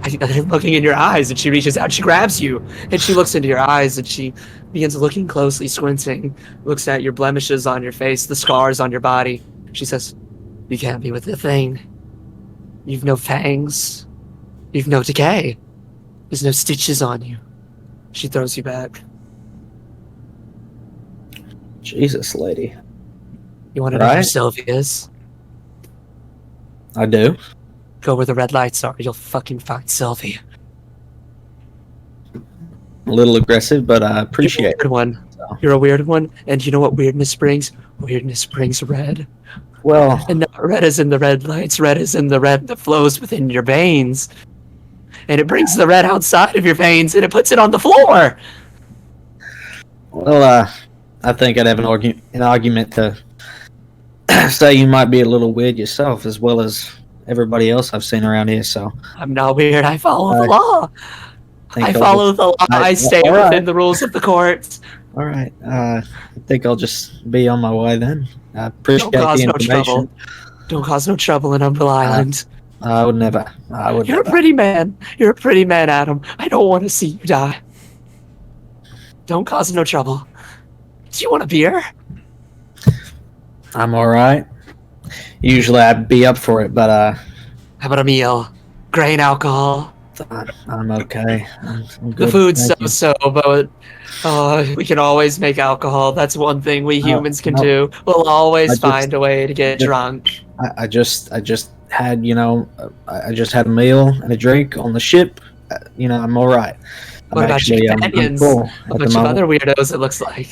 I'm looking in your eyes, and she reaches out, she grabs you, and she looks into your eyes, and she begins looking closely, squinting, looks at your blemishes on your face, the scars on your body. She says, you can't be with the thing. You've no fangs. You've no decay. There's no stitches on you. She throws you back. Jesus, lady. You want to know where Right. Sylvia is? I do. Go where the red lights are. You'll fucking find Sylvia. A little aggressive, but I appreciate You're a weird one. You're a weird one. And you know what weirdness brings? Weirdness brings red. it. Well, And not red is in the red lights. Red is in the red that flows within your veins. And it brings the red outside of your veins, and it puts it on the floor. I think I'd have an argument to say you might be a little weird yourself, as well as everybody else I've seen around here. So I'm not weird. I follow the law. I follow the law. I stay all right. within the rules of the courts. All right. I think I'll just be on my way then. I appreciate Don't cause the no information. trouble. Don't cause no trouble in Umbral Island. I would never. I would. You're a never. pretty man. You're a pretty man, Adam. I don't want to see you die. Don't cause no trouble. Do you want a beer? I'm all right. Usually I'd be up for it, but How about a meal? Grain alcohol. I'm okay. I'm The good. food's Thank you. so-so, but we can always make alcohol. That's one thing we humans can no. do. We'll always I just- find a way to get just- drunk. I just had I just had a meal and a drink on the ship. I'm all right. What about your I'm companions? cool A at bunch the of moment. other weirdos, it looks like.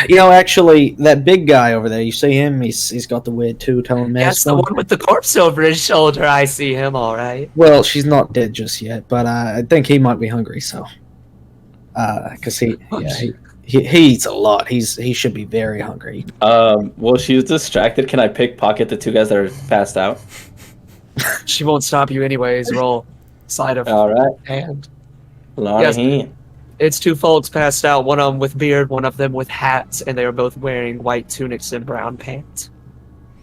Actually, that big guy over there, you see him? He's got the weird two-tone mask. That's the on. one with the corpse over his shoulder. I see him, all right. Well, she's not dead just yet, but I think he might be hungry. So, because he eats a lot. He should be very hungry. Well, she's distracted. Can I pickpocket the two guys that are passed out? She won't stop you anyways. Roll sleight of All right. hand. Long Yes. hand. It's two folks passed out, one of them with beard, one of them with hats, and they are both wearing white tunics and brown pants.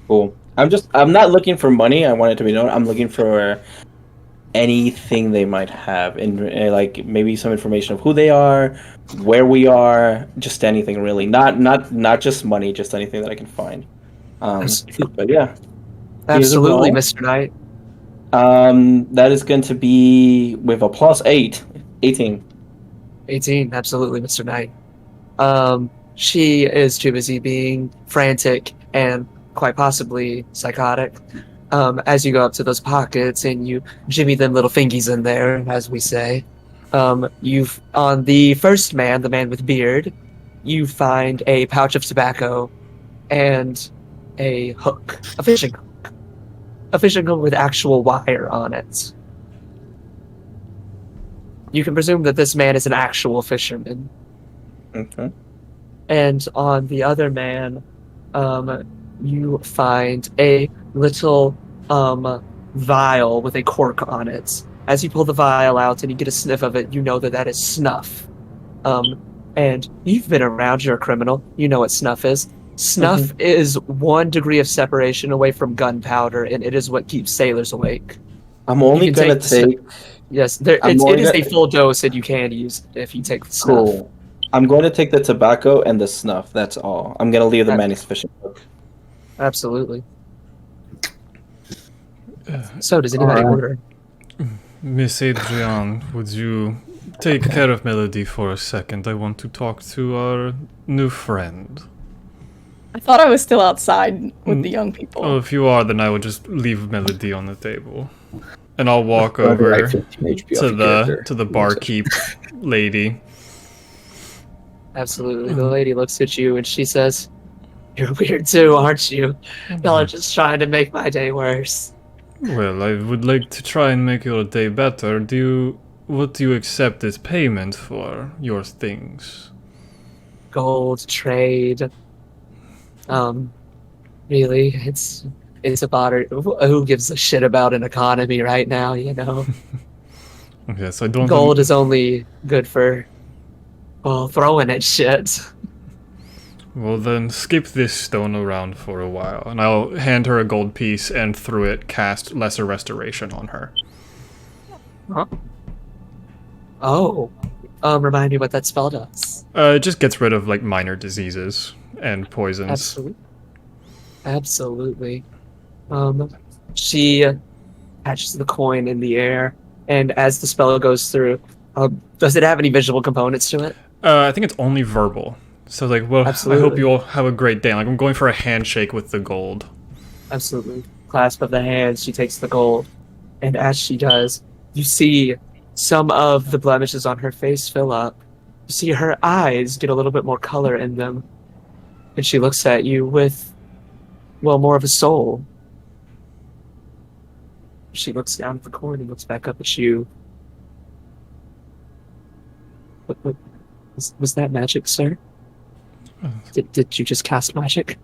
Cool. I'm not looking for money. I want it to be known. I'm looking for anything they might have, and like maybe some information of who they are, where we are, just anything really. Not just money, just anything that I can find. But yeah. Absolutely, roll. Mr. Knight. That is going to be with a +8, 18. 18, absolutely, Mr. Knight. She is too busy being frantic and quite possibly psychotic. As you go up to those pockets and you jimmy them little fingies in there, as we say, you've on the first man, the man with beard, you find a pouch of tobacco and a hook, a fishing hook with actual wire on it. You can presume that this man is an actual fisherman. Okay. And on the other man, you find a little vial with a cork on it. As you pull the vial out and you get a sniff of it, you know that is snuff. And you've been around, you're a criminal, you know what snuff is. Snuff is 1 degree of separation away from gunpowder, and it is what keeps sailors awake. I'm only You can gonna take the take. Yes, I'm it only is a gonna- full dose, and you can use it if you take the snuff. Cool. I'm going to take the tobacco and the snuff. That's all. I'm gonna leave the Okay. manufacturing book. Absolutely. So, does anybody Alright. order? Miss Adrienne, would you take care of Melody for a second? I want to talk to our new friend. I thought I was still outside with the young people. Oh, if you are, then I will just leave Melody on the table, and I'll walk Probably over like 15 HP off to your the character. barkeep lady. Absolutely. The lady looks at you and she says, "You're weird too, aren't you? Y'all are just trying to make my day worse." Well, I would like to try and make your day better. What do you accept as payment for your things? Gold trade. Really, it's about it. Who gives a shit about an economy right now? You know, Yes, I don't. gold is only good for, well, throwing at shit. Well, then skip this stone around for a while, and I'll hand her a gold piece and through it cast Lesser Restoration on her. Huh? Oh, remind me what that spell does. It just gets rid of like minor diseases and poisons. Absolutely. Absolutely. She catches the coin in the air, and as the spell goes through, does it have any visual components to it? I think it's only verbal. So like, well, I hope Absolutely. you all have a great day. Like, I'm going for a handshake with the gold. Absolutely. Clasp of the hands, she takes the gold, and as she does, you see some of the blemishes on her face fill up. You see her eyes get a little bit more color in them, and she looks at you with, well, more of a soul. She looks down at the coin and looks back up at you. What was that magic, sir? Did you just cast magic?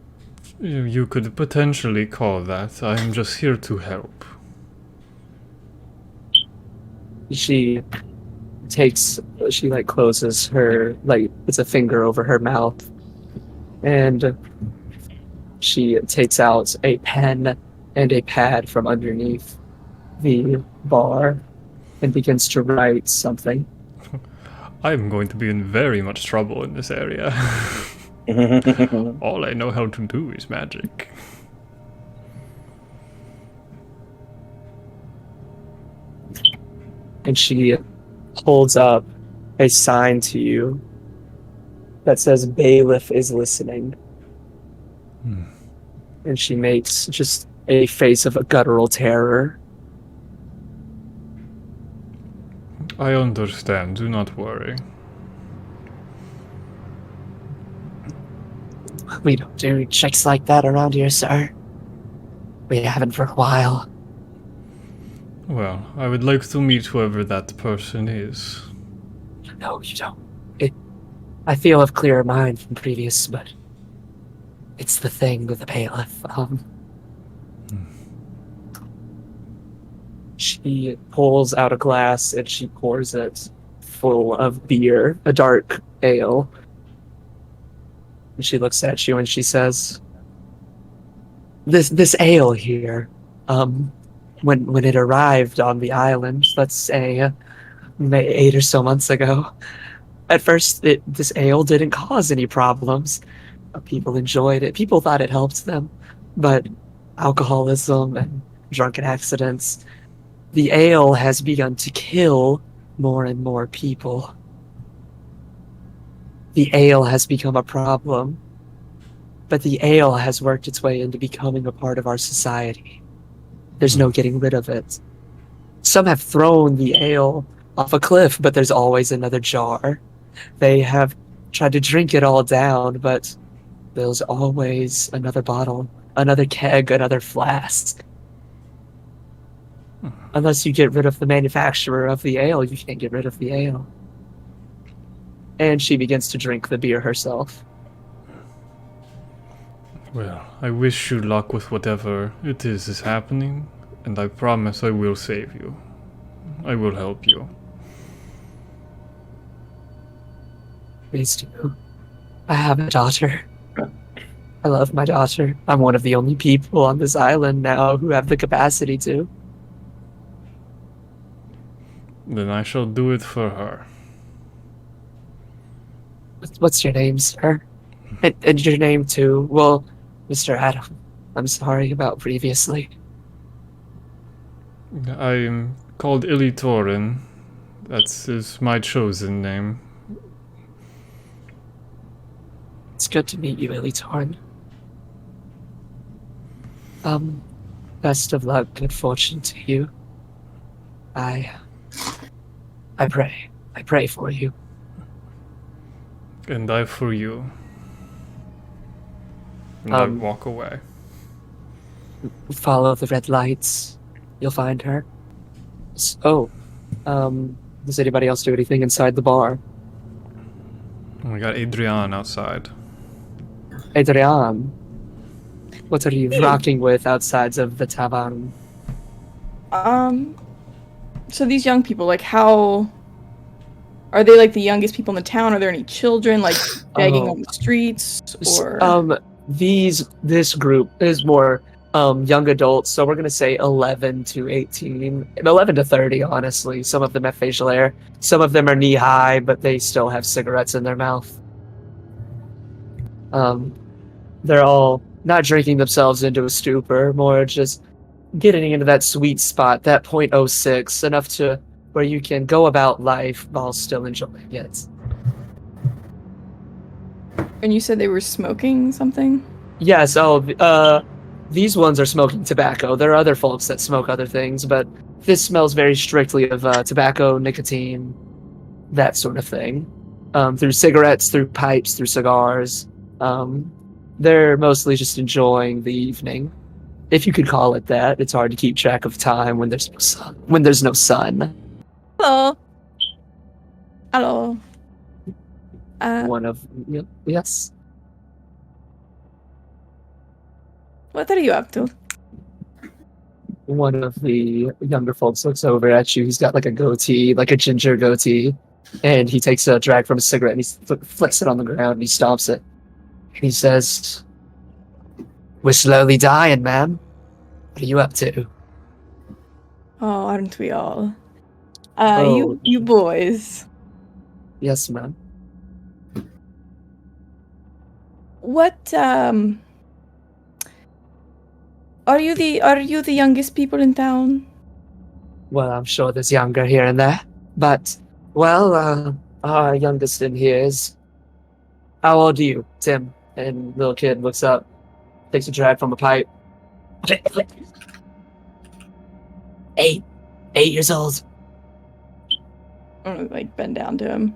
You could potentially call that. I'm just here to help. She closes her, puts a finger over her mouth, and she takes out a pen and a pad from underneath the bar and begins to write something. I'm going to be in very much trouble in this area. All I know how to do is magic. And she holds up a sign to you that says "Bailiff is listening." And she makes just a face of a guttural terror. I understand. Do not worry. We don't do checks like that around here, sir. We haven't for a while. Well, I would like to meet whoever that person is. No, you don't. I feel of clearer mind from previous, but it's the thing with the bailiff. She pulls out a glass and she pours it full of beer, a dark ale. And she looks at you and she says, "This ale here, when it arrived on the island, let's say 8 or so months ago, at first this ale didn't cause any problems. People enjoyed it. People thought it helped them, but alcoholism and drunken accidents, the ale has begun to kill more and more people. The ale has become a problem, but the ale has worked its way into becoming a part of our society. There's no getting rid of it. Some have thrown the ale off a cliff, but there's always another jar. They have tried to drink it all down, but there's always another bottle, another keg, another flask. Unless you get rid of the manufacturer of the ale, you can't get rid of the ale." And she begins to drink the beer herself. Well, I wish you luck with whatever it is happening, and I promise I will save you. I will help you. Please do. I have a daughter. I love my daughter. I'm one of the only people on this island now who have the capacity to. Then I shall do it for her. What's your name, sir? And your name, too. Well, Mr. Adam, I'm sorry about previously. I am called Ilitorin. Is my chosen name. It's good to meet you, Torn. Best of luck, good fortune to you. I pray for you. And I for you. And I walk away. Follow the red lights. You'll find her. Does anybody else do anything inside the bar? We got Adrian outside. Adrian, what are you rocking with outside of the tavern? So these young people, like, how are they, like, the youngest people in the town? Are there any children, like, begging on the streets, or? This group is more young adults, so we're gonna say 11 to 18, and 11 to 30. Honestly, some of them have facial hair, some of them are knee high, but they still have cigarettes in their mouth. They're all not drinking themselves into a stupor, more just getting into that sweet spot, that .06, enough to where you can go about life while still enjoying it. And you said they were smoking something? Yes, these ones are smoking tobacco. There are other folks that smoke other things, but this smells very strictly of tobacco, nicotine, that sort of thing. Through cigarettes, through pipes, through cigars. They're mostly just enjoying the evening, if you could call it that. It's hard to keep track of time when there's no sun. Hello. Hello. Yes. What are you up to? One of the younger folks looks over at you. He's got like a goatee, like a ginger goatee, and he takes a drag from a cigarette and he flicks it on the ground and he stomps it. He says, "We're slowly dying, ma'am. What are you up to?" Oh, aren't we all? Oh. You boys. Yes, ma'am. What are you the youngest people in town? Well, I'm sure there's younger here and there, but our youngest in here is. How old are you, Tim? And little kid looks up, takes a drag from a pipe. 8 years old. I'm gonna, like, bend down to him.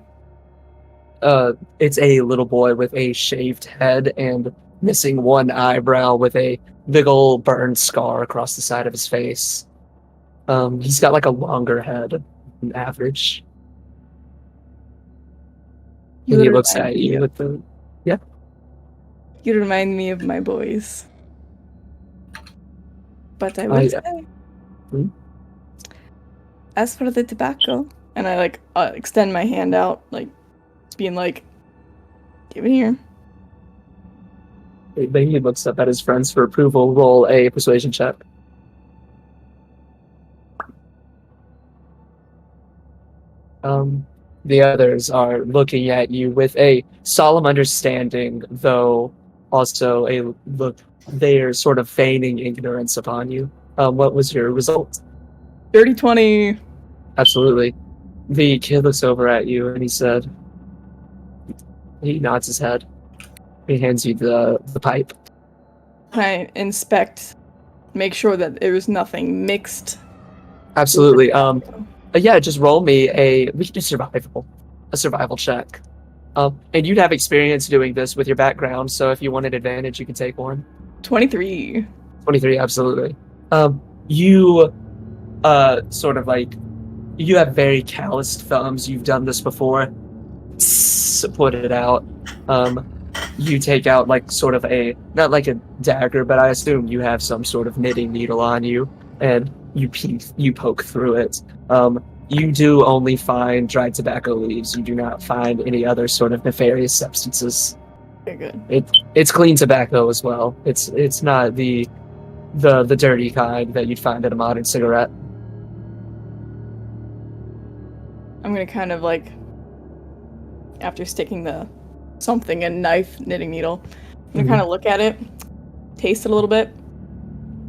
It's a little boy with a shaved head and missing one eyebrow with a big old burn scar across the side of his face. He's got like a longer head than average. And he looks at you with the... Yeah? You remind me of my boys. But I will say... As for the tobacco... And I, like, extend my hand out, like, being like, give it here. Then he looks up at his friends for approval. Roll a persuasion check. The others are looking at you with a solemn understanding, though also a look. They are sort of feigning ignorance upon you. What was your result? Dirty 20. Absolutely. The kid looks over at you and he nods his head. He hands you the pipe. I inspect, make sure that there is nothing mixed. Absolutely. Yeah, just roll me we can do a survival check. And you'd have experience doing this with your background, so if you wanted advantage, you can take one. 23. 23, absolutely. You sort of like, you have very calloused thumbs. You've done this before. Put it out. You take out like sort of not like a dagger, but I assume you have some sort of knitting needle on you, and you poke through it. You do only find dried tobacco leaves. You do not find any other sort of nefarious substances. Okay, good. It's clean tobacco as well. It's not the dirty kind that you'd find in a modern cigarette. I'm gonna kind of like, after sticking the something and knife knitting needle, I'm gonna kind of look at it, taste it a little bit,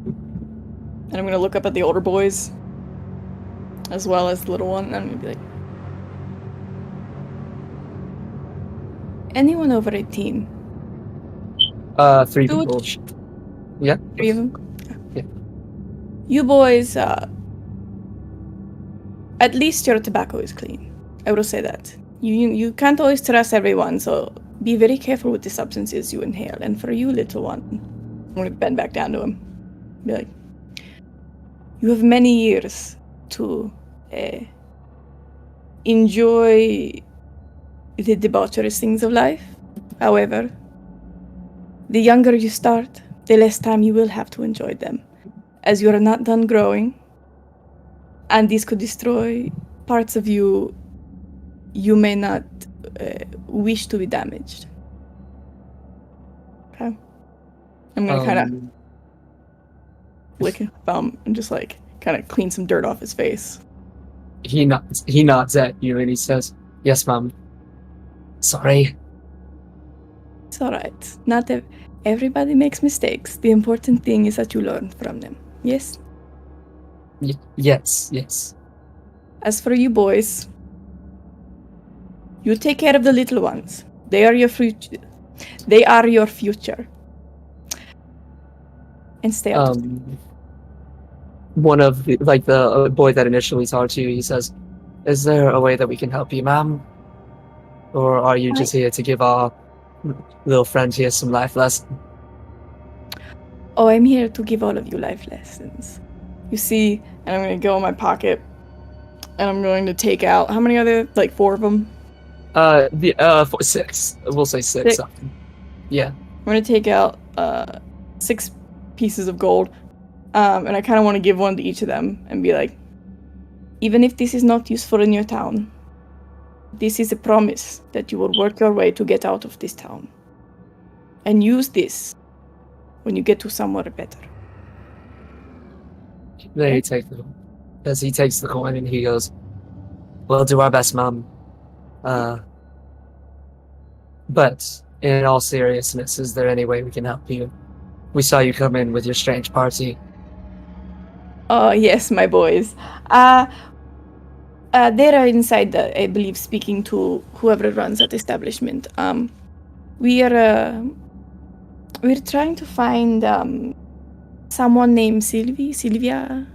and I'm gonna look up at the older boys as well as the little one, and I'm gonna be like, anyone over 18? 3 Dude. people. Yeah. 3 of them? Yeah. You boys, at least your tobacco is clean. I will say that. You can't always trust everyone, so be very careful with the substances you inhale. And for you, little one, I'm gonna bend back down to him. Be like, you have many years to enjoy the debaucherous things of life. However, the younger you start, the less time you will have to enjoy them, as you are not done growing, and this could destroy parts of you may not wish to be damaged. Okay? I'm gonna kind of lick his thumb and just like kind of clean some dirt off his face. He nods at you and he says, "Yes, Mom. Sorry." It's alright. Not everybody makes mistakes. The important thing is that you learn from them. Yes? Yes. As for you boys, you take care of the little ones. They are your future. They are your future. And stay out of them. One of the boy that initially talked to you, he says, "Is there a way that we can help you, Ma'am? Or are you just here to give our little friend here some life lessons?" Oh, I'm here to give all of you life lessons. You see, and I'm going to go in my pocket, and I'm going to take out, how many are there? Like 4 of them? 6. We'll say 6. Six. Yeah. I'm going to take out 6 pieces of gold, and I kind of want to give one to each of them and be like, even if this is not useful in your town, this is a promise that you will work your way to get out of this town. And use this when you get to somewhere better. Then he takes the coin and he goes, "We'll do our best, Mom. But in all seriousness, is there any way we can help you? We saw you come in with your strange party." Oh, yes, my boys. They are inside, I believe, speaking to whoever runs that establishment. We're trying to find someone named Sylvia.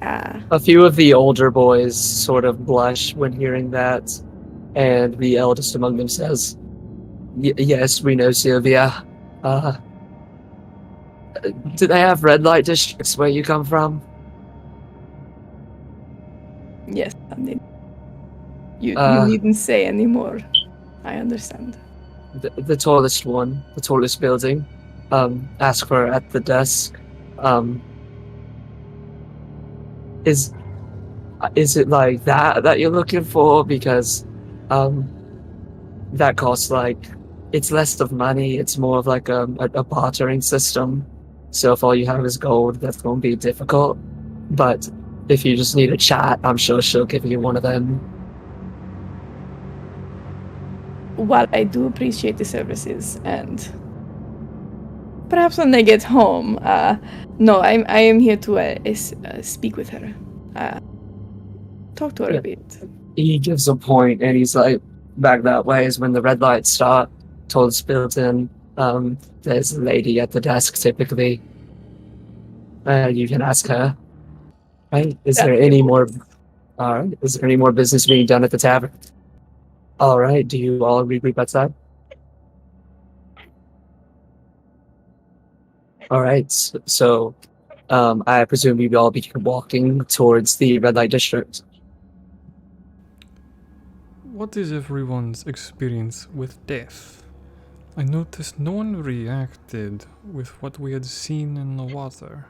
A few of the older boys sort of blush when hearing that, and the eldest among them says, "Yes, we know Sylvia. Do they have red light districts where you come from?" Yes, you needn't say anymore. I understand. The tallest one, the tallest building. Ask for her at the desk. Is it like that you're looking for? Because that costs it's less of money. It's more of like a bartering system. So if all you have is gold, that's going to be difficult. But if you just need a chat, I'm sure she'll give you one of them. While I do appreciate the services, and perhaps when they get home, no, I am here to speak with her. Talk to her a bit. He gives a point, and he's like, "Back that way is when the red lights start. Tallest built-in. There's a lady at the desk typically. You can ask her. Right? Is there any more? All right. Is there any more business being done at the tavern? All right. Do you all regroup outside? All right. So, I presume you all begin walking towards the red light district. What is everyone's experience with death? I noticed no one reacted with what we had seen in the water.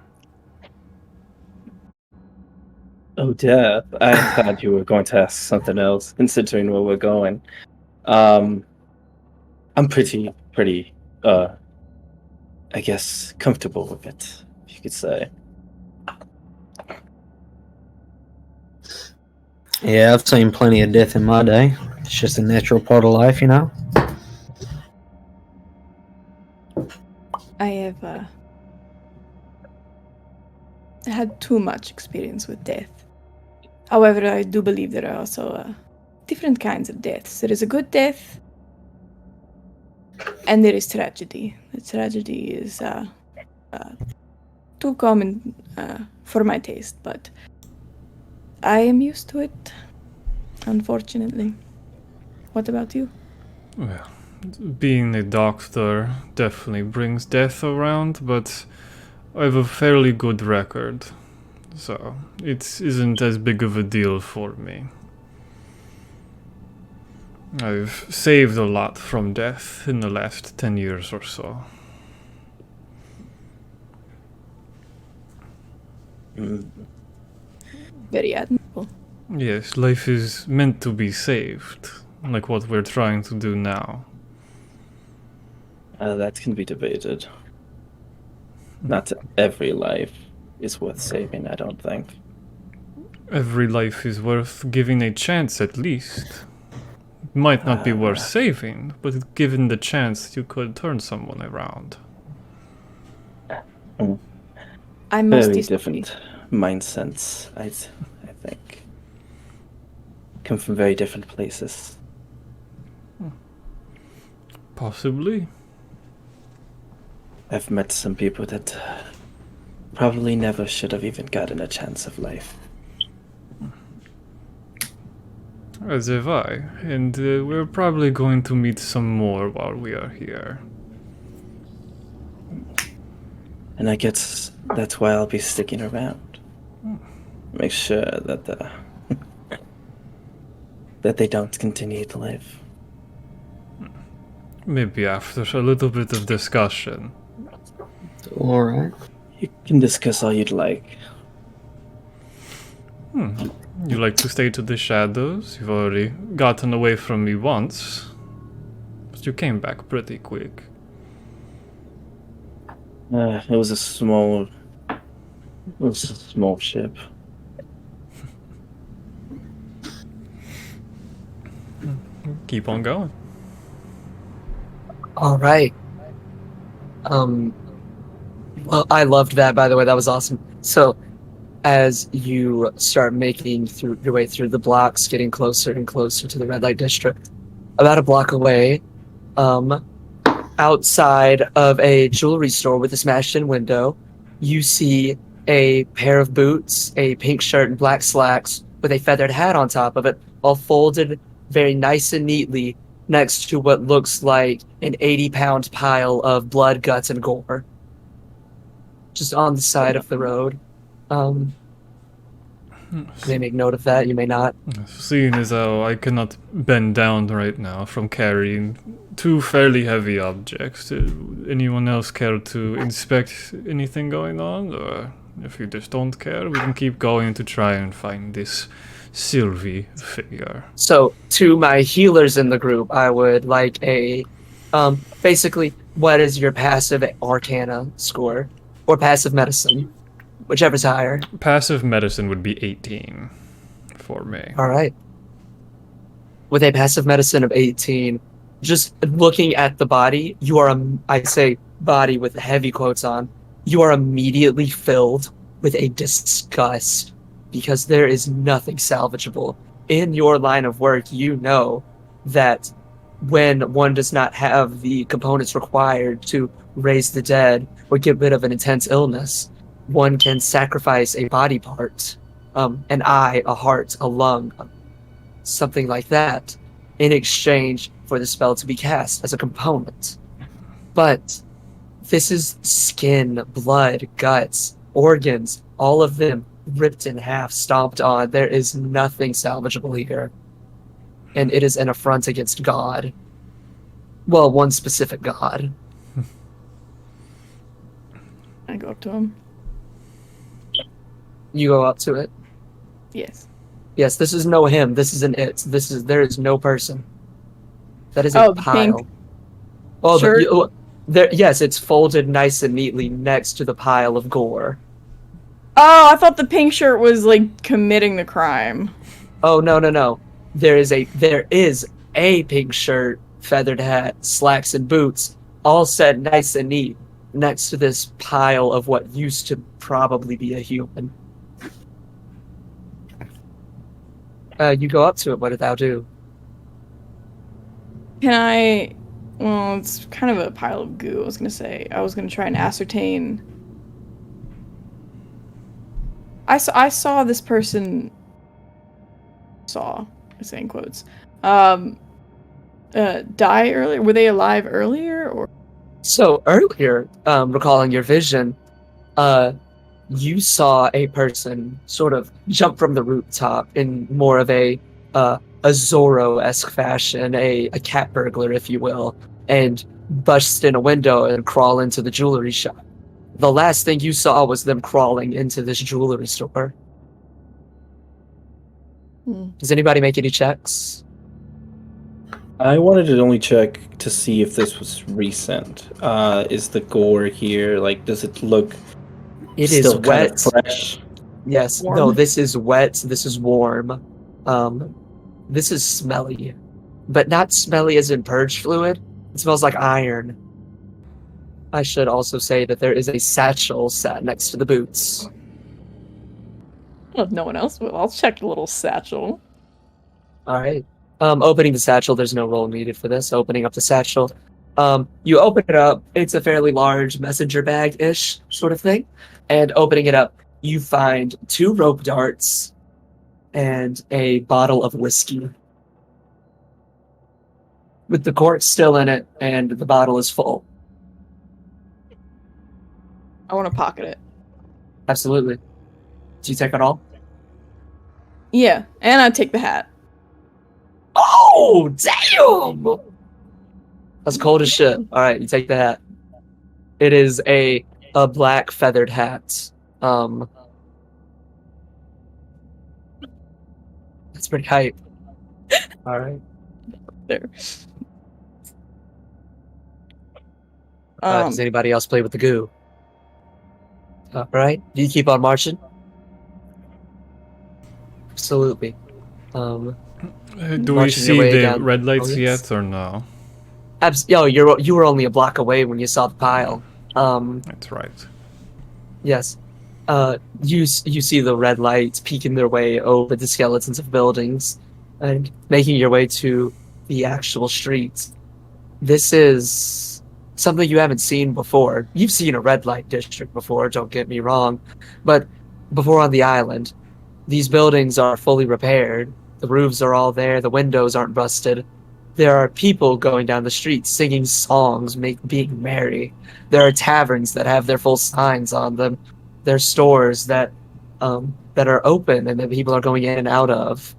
Oh, death. I thought you were going to ask something else, considering where we're going. I'm pretty pretty, I guess, comfortable with it, if you could say. Yeah, I've seen plenty of death in my day. It's just a natural part of life, you know? I have had too much experience with death. However, I do believe there are also different kinds of deaths. There is a good death, and there is tragedy. The tragedy is too common for my taste, but I am used to it, unfortunately. What about you? Well, being a doctor definitely brings death around, but I have a fairly good record, so it isn't as big of a deal for me. I've saved a lot from death in the last 10 years or so. Very admirable. Yes, life is meant to be saved, like what we're trying to do now. That can be debated. Not every life is worth saving, I don't think. Every life is worth giving a chance at least. It might not be worth saving, but given the chance, you could turn someone around. I must Very disagree. different mindsets, I think. Come from very different places. Possibly. I've met some people that probably never should have even gotten a chance of life. As have I, and we're probably going to meet some more while we are here. And I guess that's why I'll be sticking around. Make sure that that they don't continue to live. Maybe after a little bit of discussion. Alright. You can discuss all you'd like. You like to stay to the shadows? You've already gotten away from me once, but you came back pretty quick. It was a small ship. Keep on going. All right. Well, I loved that, by the way. That was awesome. So, as you start making your way through the blocks, getting closer and closer to the red light district, about a block away, outside of a jewelry store with a smashed-in window, you see a pair of boots, a pink shirt, and black slacks with a feathered hat on top of it, all folded very nice and neatly next to what looks like an 80-pound pile of blood, guts, and gore. Just on the side of the road. You may make note of that, you may not. Seeing as how I cannot bend down right now from carrying two fairly heavy objects, anyone else care to inspect anything going on? Or if you just don't care, we can keep going to try and find this Sylvie figure. So, to my healers in the group, I would like a... basically, what is your passive Arcana score? Or passive medicine? Whichever's higher. Passive medicine would be 18 for me. All right. With a passive medicine of 18, just looking at the body, you are, I say body with heavy quotes on, you are immediately filled with a disgust because there is nothing salvageable. In your line of work, you know that when one does not have the components required to raise the dead or get rid of an intense illness, one can sacrifice a body part, an eye, a heart, a lung, something like that, in exchange for the spell to be cast as a component. But this is skin, blood, guts, organs, all of them ripped in half, stomped on. There is nothing salvageable here. And it is an affront against God. Well, one specific God. I go up to him. You go up to it. Yes. Yes, this is no him. This is an it. There is no person. That is a Oh, the pile. pink. Oh, shirt? there. Yes, it's folded nice and neatly next to the pile of gore. Oh, I thought the pink shirt was like committing the crime. Oh no. There is a pink shirt, feathered hat, slacks, and boots, all set nice and neat next to this pile of what used to probably be a human. You go up to it. What did thou do? Can I? Well, it's kind of a pile of goo. I was gonna try and ascertain. I saw this person. I say in quotes. Die earlier. Were they alive earlier or? So earlier, recalling your vision, you saw a person sort of jump from the rooftop in more of a Zorro-esque fashion, a cat burglar, if you will, and bust in a window and crawl into the jewelry shop. The last thing you saw was them crawling into this jewelry store. Does anybody make any checks? I wanted to only check to see if this was recent. Is the gore here, like, does it look It is still kind wet. of fresh? Yes. Warm? No, this is wet. This is warm. This is smelly, but not smelly as in purge fluid. It smells like iron. I should also say that there is a satchel sat next to the boots. Well, if no one else will, I'll check the little satchel. All right. Opening the satchel, there's no roll needed for this. Opening up the satchel. You open it up. It's a fairly large messenger bag-ish sort of thing. And opening it up, you find 2 rope darts and a bottle of whiskey. With the cork still in it, and the bottle is full. I want to pocket it. Absolutely. Do you take it all? Yeah, and I take the hat. Oh, damn! That's cold as shit. All right, you take the hat. It is a black feathered hat. That's pretty hype. All right. There. Does anybody else play with the goo? All right. Do you keep on marching? Absolutely. Do we Marching your see way the down- red lights Oh, yes. yet or no? You were only a block away when you saw the pile. That's right. Yes. You see the red lights peeking their way over the skeletons of buildings and making your way to the actual streets. This is something you haven't seen before. You've seen a red light district before, don't get me wrong, but before on the island, these buildings are fully repaired. The roofs are all there. The windows aren't busted. There are people going down the streets singing songs, being merry. There are taverns that have their full signs on them. There are stores that are open and that people are going in and out of.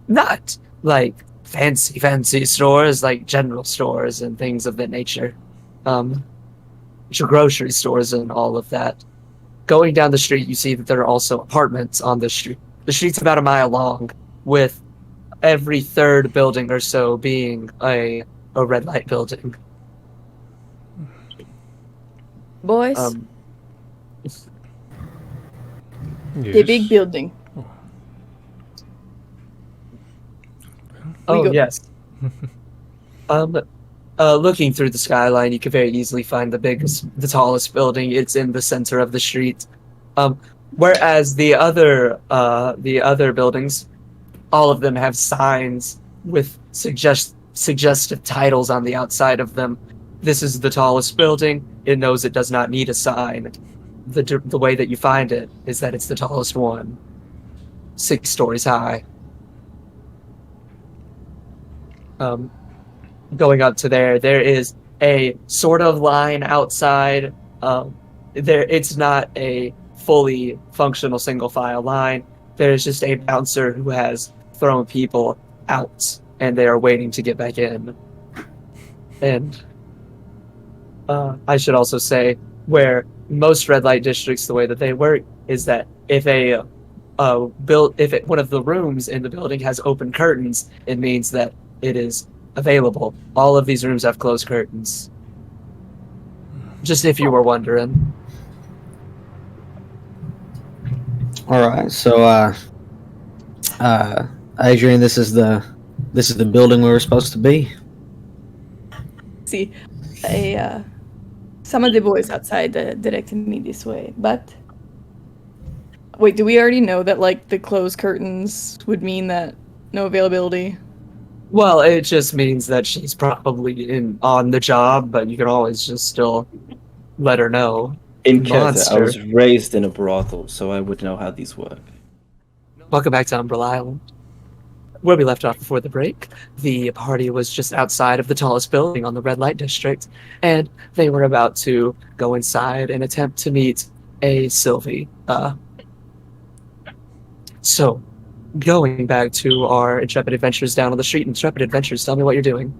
Not like fancy stores, like general stores and things of that nature. Grocery stores and all of that. Going down the street, you see that there are also apartments on the street. The street's about a mile long, with every third building or so being a red light building. Boys, the Yes. big building. Oh go. yes. Looking through the skyline, you can very easily find the tallest building. It's in the center of the street. Whereas the other buildings, all of them have signs with suggestive titles on the outside of them. This is the tallest building. It knows it does not need a sign. The way that you find it is that it's the tallest one, 6 stories high. Going up to there is a sort of line outside. It's not a fully functional single file line. There's just a bouncer who has thrown people out, and they are waiting to get back in. And I should also say, where most red light districts, the way that they work is that if one of the rooms in the building has open curtains, it means that it is available. All of these rooms have closed curtains. Just if you were wondering. All right. So, Adrian, this is the building we were supposed to be. See, some of the boys outside directed me this way, but wait, do we already know that like the closed curtains would mean that no availability? Well, it just means that she's probably on the job, but you can always just still let her know. In Keta, I Monster. was raised in a brothel, so I would know how these work. Welcome back to Umbral Island. Where we left off before the break, the party was just outside of the tallest building on the red light district, and they were about to go inside and attempt to meet a Sylvie. So, going back to our intrepid adventures down on the street, intrepid adventures, tell me what you're doing.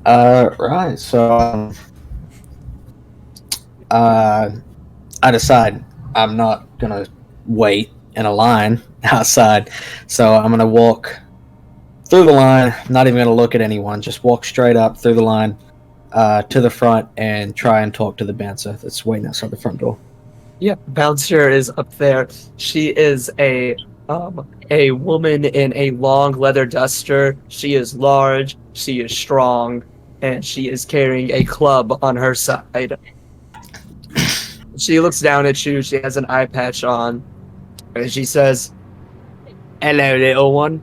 Right. So, I decide I'm not gonna wait in a line outside, so I'm gonna walk through the line. Not even gonna look at anyone. Just walk straight up through the line to the front and try and talk to the bouncer that's waiting outside the front door. Yeah, Bouncer is up there. She is a woman in a long leather duster. She is large, she is strong, and she is carrying a club on her side. She looks down at you, she has an eye patch on, and she says, "Hello, little one."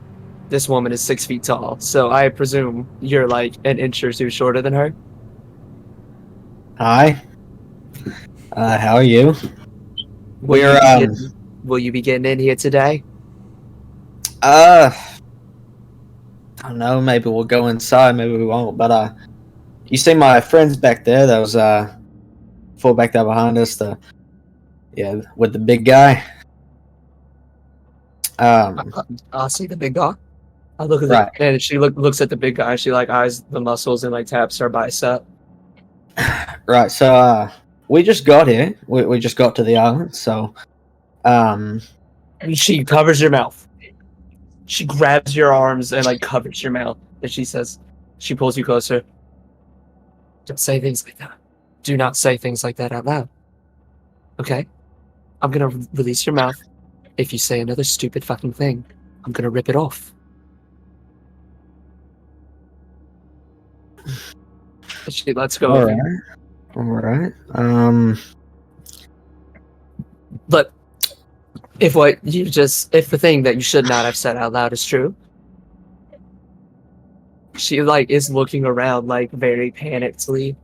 This woman is 6 feet tall, so I presume you're like an inch or two shorter than her. Hi. How are you? Will you be getting in here today? I don't know. Maybe we'll go inside. Maybe we won't. But you see my friends back there? That was four back there behind us. With the big guy. I'll see the big guy. I look at Right. and she looks at the big guy. She like eyes the muscles and like taps her bicep. Right. So we just got here. We just got to the island. So And she covers your mouth. She grabs your arms and like covers your mouth. And she says, she pulls you closer. Don't say things like that. Do not say things like that out loud. Okay? I'm gonna release your mouth. If you say another stupid fucking thing, I'm gonna rip it off. And she lets go of you. All right. But if the thing that you should not have said out loud is true, she like is looking around like very panikedly.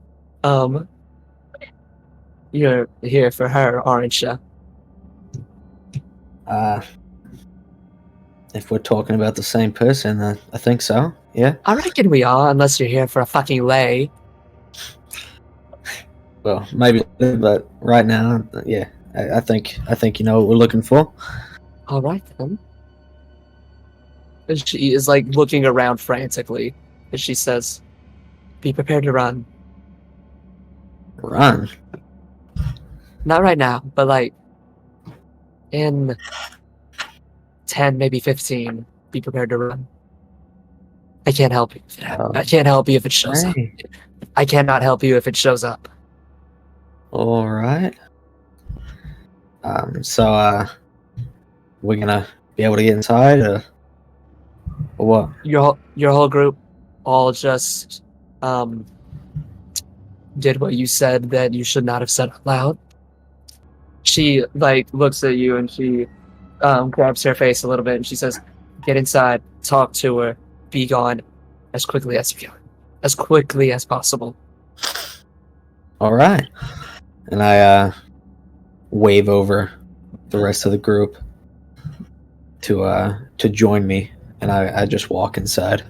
You're here for her, aren't you? If we're talking about the same person, I think so. Yeah. I reckon we are, unless you're here for a fucking lay. Well, maybe, but right now, yeah. I think you know what we're looking for. All right then. And she is like looking around frantically, and she says, "Be prepared to run. Run. Not right now, but like in 10, maybe 15. Be prepared to run. I can't help you. I can't help you if it shows up. Hey. I cannot help you if it shows up." All right. So we're gonna be able to get inside, or what? Your whole group all just did what you said that you should not have said out loud. She like looks at you and she grabs her face a little bit and she says, "Get inside, talk to her, be gone as quickly as you can, as quickly as possible." All right. And I wave over the rest of the group to join me, and I just walk inside.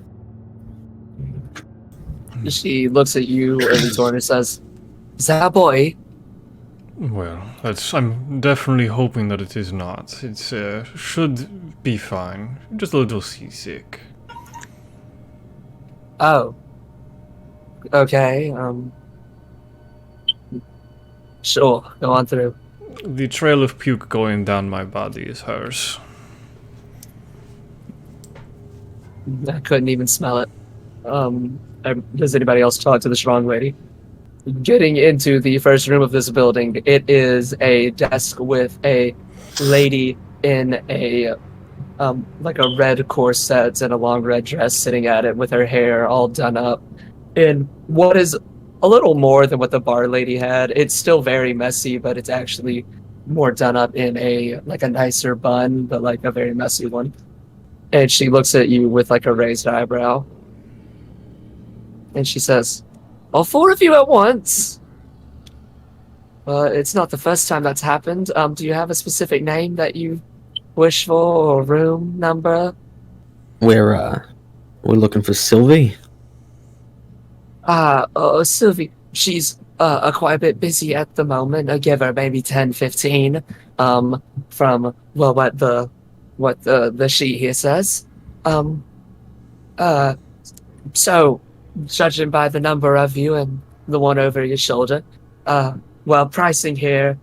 She looks at you and Torn says, "Is that a boy?" Well, I'm definitely hoping that it is not. It should be fine. Just a little seasick. Oh. Okay, sure, go on through. The trail of puke going down my body is hers. I couldn't even smell it. Does anybody else talk to the strong lady? Getting into the first room of this building, it is a desk with a lady in a like a red corset and a long red dress sitting at it with her hair all done up in what is a little more than what the bar lady had. It's still very messy, but it's actually more done up in a like a nicer bun, but like a very messy one. And she looks at you with like a raised eyebrow. And she says, "All four of you at once? It's not the first time that's happened. Do you have a specific name that you wish for, or room number?" We're looking for Sylvie. Sylvie, she's quite a bit busy at the moment. I give her maybe 10, 15. From well, what the sheet here says. So judging by the number of you and the one over your shoulder, well, pricing here.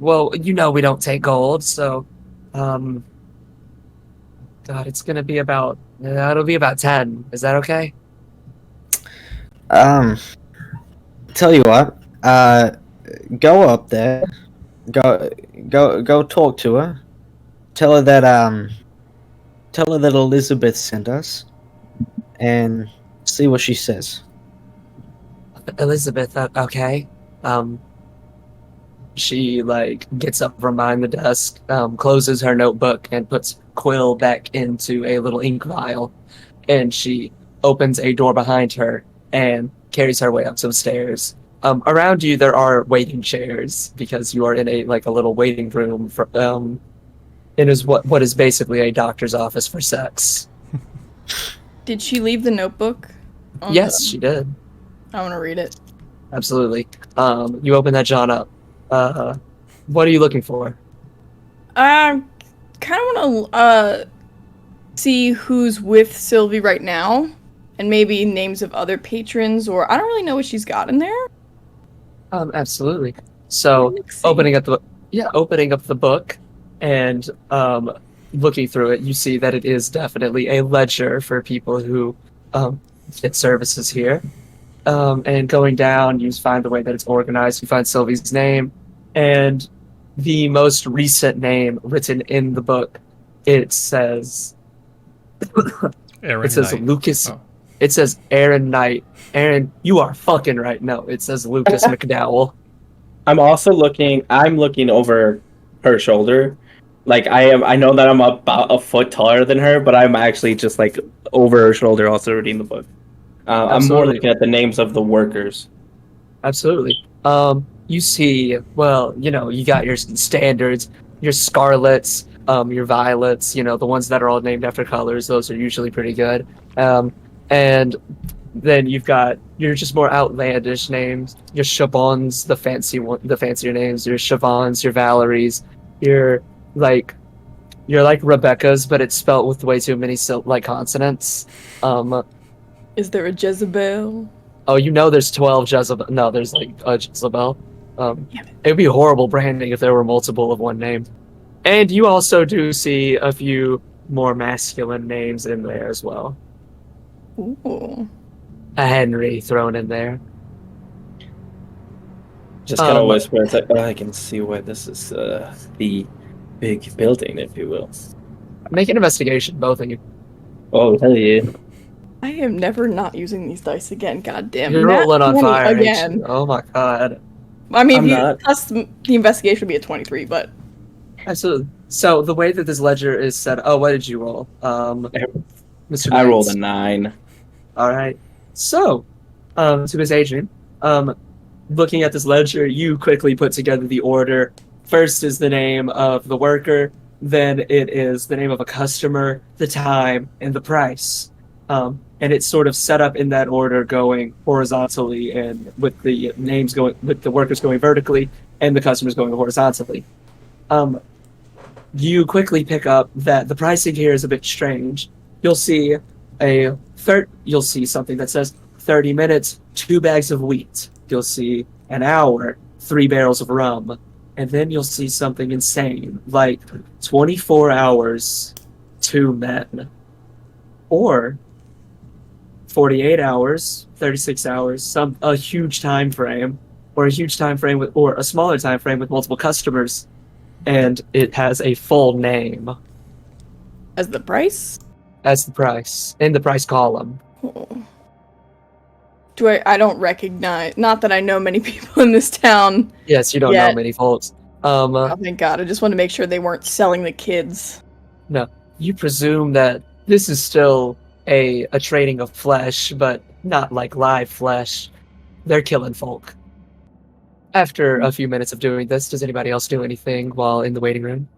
Well, we don't take gold, so God, it's gonna be about it'll be about 10. Is that okay? Tell you what, go up there, go talk to her. Tell her that Elizabeth sent us, and see what she says. Elizabeth, okay. She like gets up from behind the desk, closes her notebook, and puts quill back into a little ink vial, and she opens a door behind her and carries her way up some stairs. Around you, there are waiting chairs because you are in a little waiting room for it is what is basically a doctor's office for sex. Did she leave the notebook? Yes, she did. I want to read it. Absolutely. You open that John up. What are you looking for? I kind of want to see who's with Sylvie right now, and maybe names of other patrons, or I don't really know what she's got in there. Absolutely. So opening up the book and looking through it, you see that it is definitely a ledger for people who get services here. And going down, you find the way that it's organized. You find Sylvie's name and the most recent name written in the book. It says Aaron it says Knight. Lucas. Oh. It says Aaron Knight. Aaron, you are fucking right. No, it says Lucas McDowell. I'm looking over her shoulder. Like I know that I'm about a foot taller than her, but I'm actually just like over her shoulder also reading the book. I'm more Absolutely. looking at the names of the workers. Absolutely. You see, well, you got your standards, your scarlets, your violets, the ones that are all named after colors. Those are usually pretty good. And then you've got your just more outlandish names, your Chabons, the fancier names, your Chavons, your Valeries, your like Rebecca's, but it's spelt with way too many consonants. Is there a Jezebel? Oh, there's 12 Jezebel. No, there's a Jezebel. It'd be horrible branding if there were multiple of one name. And you also do see a few more masculine names in there as well. Ooh. A Henry thrown in there. Just kind of whisper. It's like, I can see why this is the big building, if you will. Make an investigation, both of you. Oh, hell yeah. I am never not using these dice again. God damn. You're Nat rolling on 20 fire again. again. Oh my god. I mean, I'm not. plus the investigation would be a 23, but Absolutely. So the way that this ledger is set. Oh, what did you roll? Mr. I rolled a Knights. 9. All right. So, to Miss Adrian, looking at this ledger, you quickly put together the order. First is the name of the worker, then it is the name of a customer, the time, and the price. And it's sort of set up in that order, going horizontally, and with the workers going vertically, and the customers going horizontally. You quickly pick up that the pricing here is a bit strange. You'll see something that says 30 minutes, 2 bags of wheat. You'll see an hour, 3 barrels of rum. And then you'll see something insane, like 24 hours, 2 men. or 48 hours, 36 hours, a huge time frame, or a huge time frame with, or a smaller time frame with multiple customers, and it has a full name As the price? as the price in the price column. Oh. I don't recognize, not that I know many people in this town. Yes, you don't know many folks. Oh, thank God. I just want to make sure they weren't selling the kids. No, you presume that this is still a trading of flesh, but not like live flesh. They're killing folk. After a few minutes of doing this, does anybody else do anything while in the waiting room?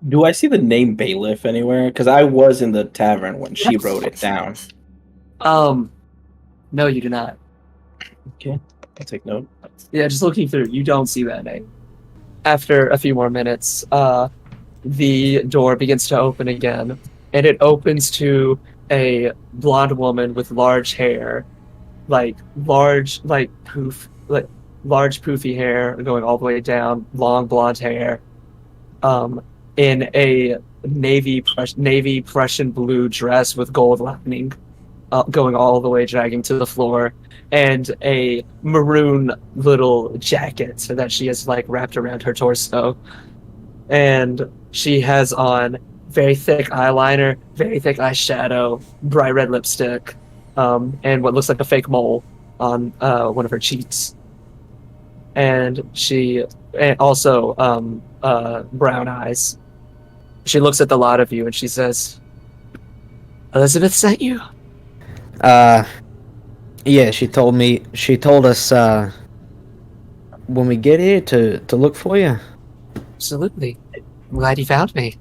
Do I see the name bailiff anywhere? Because I was in the tavern when she wrote it down. No, you do not. Okay, I'll take note. Yeah, just looking through, you don't see that name. After a few more minutes, the door begins to open again, and it opens to a blonde woman with large hair, large poofy hair going all the way down, long blonde hair, in a navy Prussian blue dress with gold lining, going all the way dragging to the floor, and a maroon little jacket that she has wrapped around her torso. And she has on very thick eyeliner, very thick eyeshadow, bright red lipstick, and what looks like a fake mole on one of her cheeks. And also brown eyes. She looks at the lot of you and she says, "Elizabeth sent you?" Yeah, she told us when we get here to look for you. Absolutely. I'm glad you found me.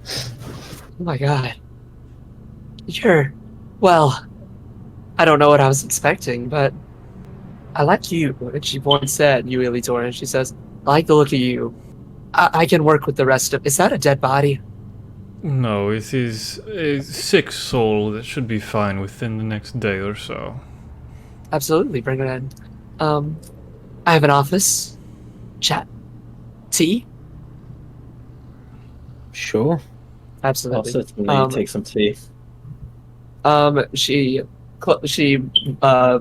Oh my god. Well, I don't know what I was expecting, but I like you. And she points at you, Elitor, and she says, "I like the look of you. I can work with the rest of..." Is that a dead body? No, it is a sick soul that should be fine within the next day or so. Absolutely, bring it in. I have an office. Chat. Tea? Sure. Absolutely. Also, take some tea. She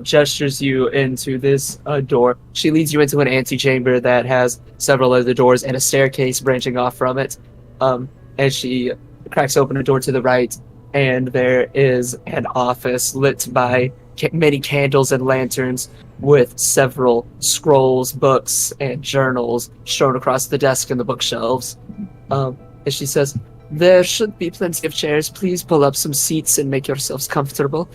gestures you into this door. She leads you into an antechamber that has several other doors and a staircase branching off from it. And she cracks open a door to the right, and there is an office lit by many candles and lanterns, with several scrolls, books, and journals strewn across the desk and the bookshelves. And she says, "There should be plenty of chairs. Please pull up some seats and make yourselves comfortable."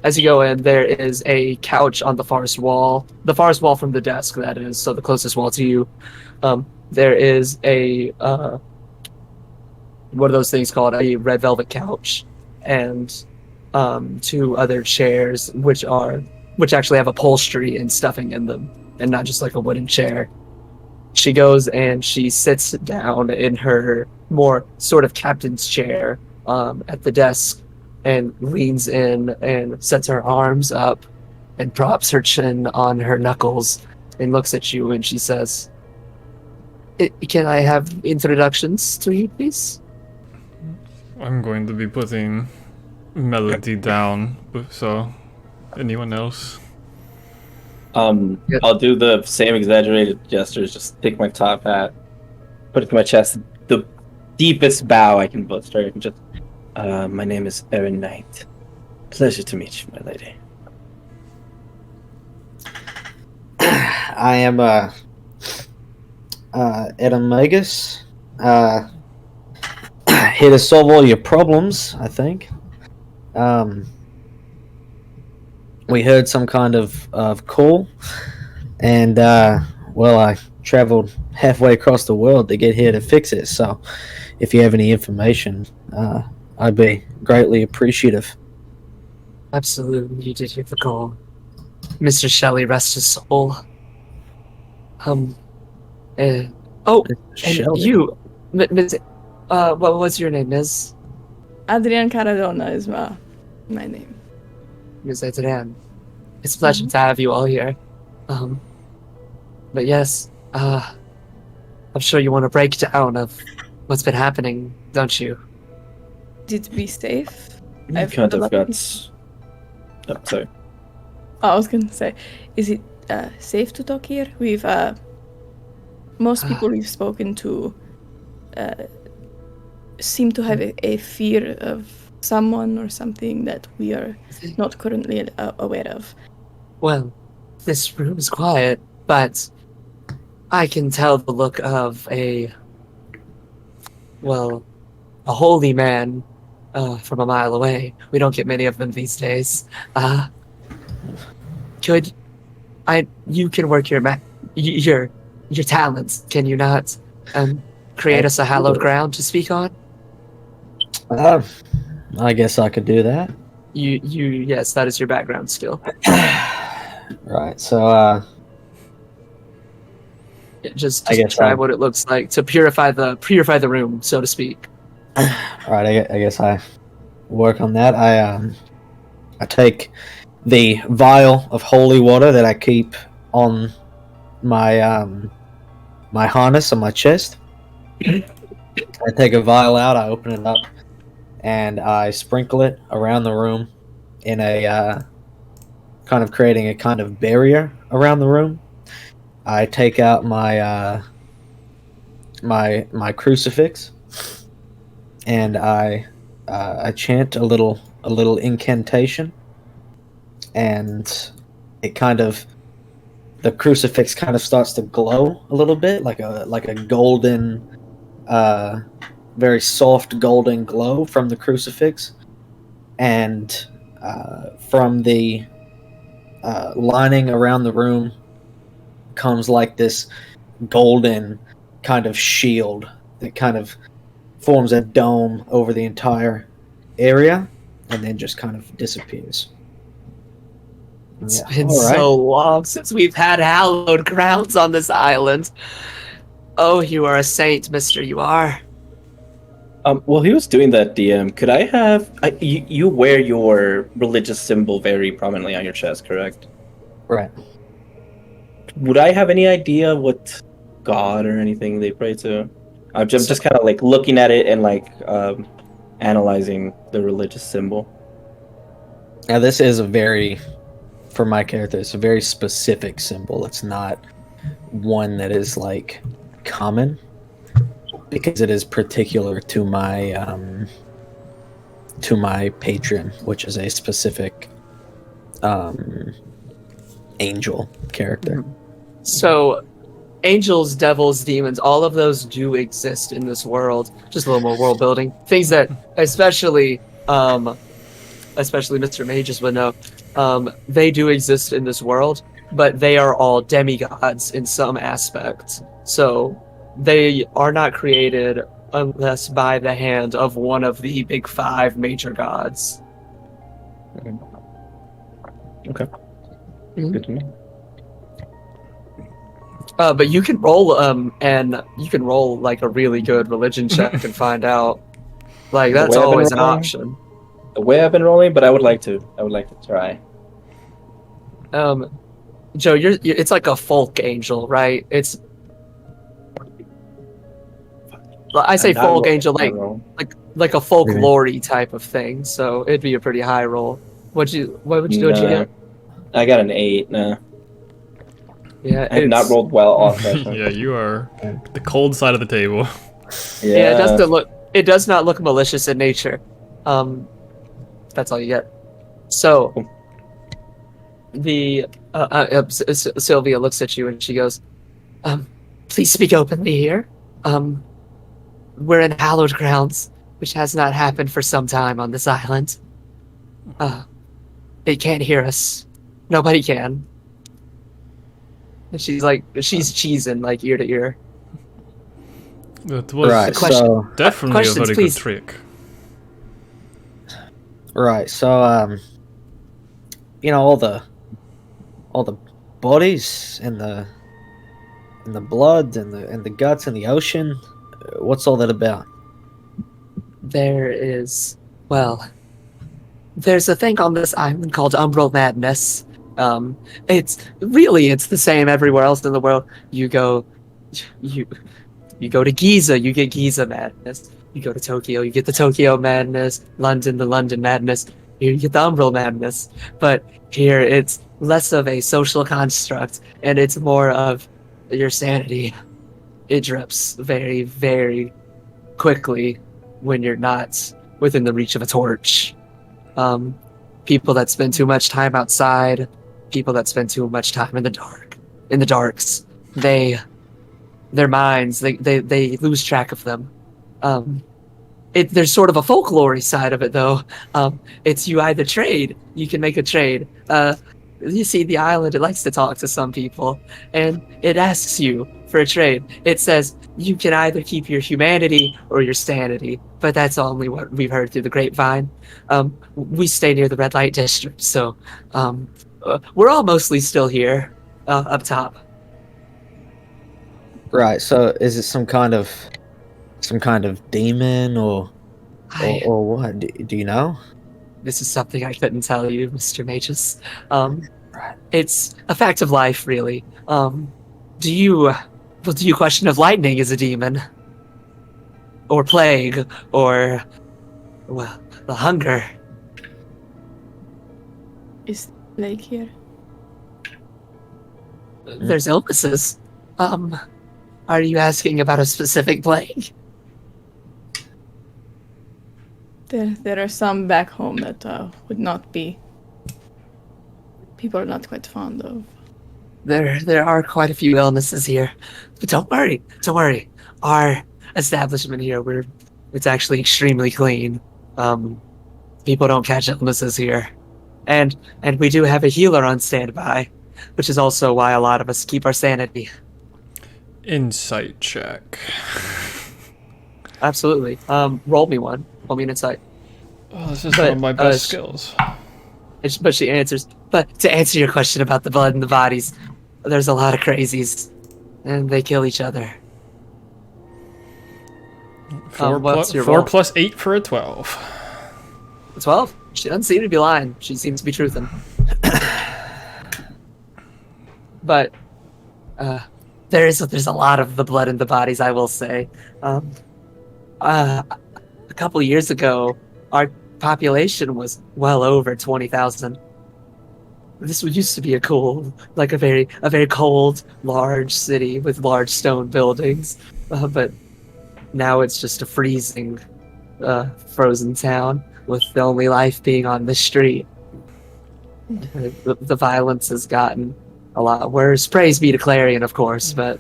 As you go in, there is a couch on the farthest wall from the desk, that is, so the closest wall to you. There is a, what are those things called? A red velvet couch, and two other chairs, which actually have upholstery and stuffing in them, and not just like a wooden chair. She goes and she sits down in her more sort of captain's chair at the desk, and leans in and sets her arms up and props her chin on her knuckles and looks at you, and she says, "Can I have introductions to you, please?" I'm going to be putting Melody down, so anyone else? I'll do the same exaggerated gestures, just take my top hat, put it to my chest, the deepest bow I can muster, and just, my name is Erin Knight. Pleasure to meet you, my lady. I am Edomagus. Here to solve all your problems, I think. We heard some kind of call, and I traveled halfway across the world to get here to fix it. So, if you have any information, I'd be greatly appreciative. Absolutely, you did hear the call. Mr. Shelley, rest his soul. And Shelley. you, Ms. What was your name, Ms.? Adrian Caradona is my name. Ms. Adrian. It's a pleasure to have you all here. But yes, I'm sure you want a breakdown of what's been happening, don't you? Did to be safe? I've kind heard a of lot got. people- Oh, sorry. Oh, I was gonna say, is it safe to talk here? We've most people we've spoken to seem to have a fear of someone or something that we are not currently aware of. Well, this room's quiet, but I can tell the look of a holy man from a mile away. We don't get many of them these days. You can work your talents, can you not? Create us a hallowed ground to speak on? I guess I could do that. Yes, that is your background skill. Right. So Just I guess describe what it looks like to purify the room, so to speak. right. I guess I work on that. I take the vial of holy water that I keep on my my harness on my chest. I take a vial out, I open it up, and I sprinkle it around the room in a kind of creating a kind of barrier around the room. I take out my my crucifix, and I chant a little incantation, and it kind of the crucifix kind of starts to glow a little bit, like a golden, very soft golden glow from the crucifix, and from the lining around the room comes like this golden kind of shield that kind of forms a dome over the entire area and then just kind of disappears. It's Yeah, been all right. so long since we've had hallowed grounds on this island. Oh, you are a saint, mister, you are. While he was doing that, DM, could I have... you wear your religious symbol very prominently on your chest, correct? Right. Would I have any idea what god or anything they pray to? I'm just kind of like looking at it and like analyzing the religious symbol. Now this is for my character, it's a very specific symbol. It's not one that is like common, because it is particular to my patron, which is a specific angel character. So, angels, devils, demons, all of those do exist in this world. Just a little more world building. Things that especially Mr. Mages would know. They do exist in this world, but they are all demigods in some aspects. So they are not created unless by the hand of one of the big 5 major gods. Okay. Mhm. Good to know. But you can roll like a really good religion check and find out. Like The that's way I've been always an rolling- option. The way I've been rolling, but I would like to try. Joe, it's like a folk angel, right? I say I'm not folk rolling, angel, I'm not rolling. like a folklore type of thing. So it'd be a pretty high roll. What'd you get? I got an 8. Nah. Yeah, I have not rolled well off that. Yeah, you are the cold side of the table. Yeah, it does not look malicious in nature. That's all you get. So, Sylvia looks at you and she goes, "Please speak openly here. We're in hallowed grounds, which has not happened for some time on this island. They can't hear us. Nobody can." And she's cheesing like ear to ear. That was Right. question- So definitely questions, a very please. good trick. right. So all the bodies and the blood and the guts and the ocean. What's all that about? There's a thing on this island called Umbral Madness. It's the same everywhere else in the world. You go to Giza, you get Giza Madness. You go to Tokyo, you get the Tokyo madness, London, the London madness. Here you get the Umbral madness. But here it's less of a social construct, and it's more of your sanity. It drips very, very quickly when you're not within the reach of a torch. People that spend too much time outside, people that spend too much time in the darks, their minds, they lose track of them. There's sort of a folklore side of it, though. It's you either trade, you can make a trade. You see, the island, it likes to talk to some people, and it asks you for a trade. It says you can either keep your humanity or your sanity, but that's only what we've heard through the grapevine. We stay near the red light district, so we're all mostly still here up top. Right. So is it some kind of demon or what? Do you know? This is something I couldn't tell you, Mr. Magus. Right. It's a fact of life, really. Do you question if lightning is a demon? Or plague? Or, well, the hunger? Is Lake here? There's illnesses. Are you asking about a specific plague? There are some back home that would not be. People are not quite fond of. There are quite a few illnesses here, but don't worry. Our establishment here, it's actually extremely clean. People don't catch illnesses here, and we do have a healer on standby, which is also why a lot of us keep our sanity. Insight check. Absolutely. Roll me one. Roll me an insight. Oh, this is one of my best skills. But she answers. But to answer your question about the blood and the bodies, there's a lot of crazies, and they kill each other. 4 roll? plus 8 for a 12. 12? She doesn't seem to be lying. She seems to be truthing. But there's a lot of the blood in the bodies, I will say. A couple years ago, our population was well over 20,000. This used to be a very cold, large city with large stone buildings, but now it's just a freezing, frozen town with the only life being on the street. The violence has gotten a lot worse. Praise be to Clarion, of course, but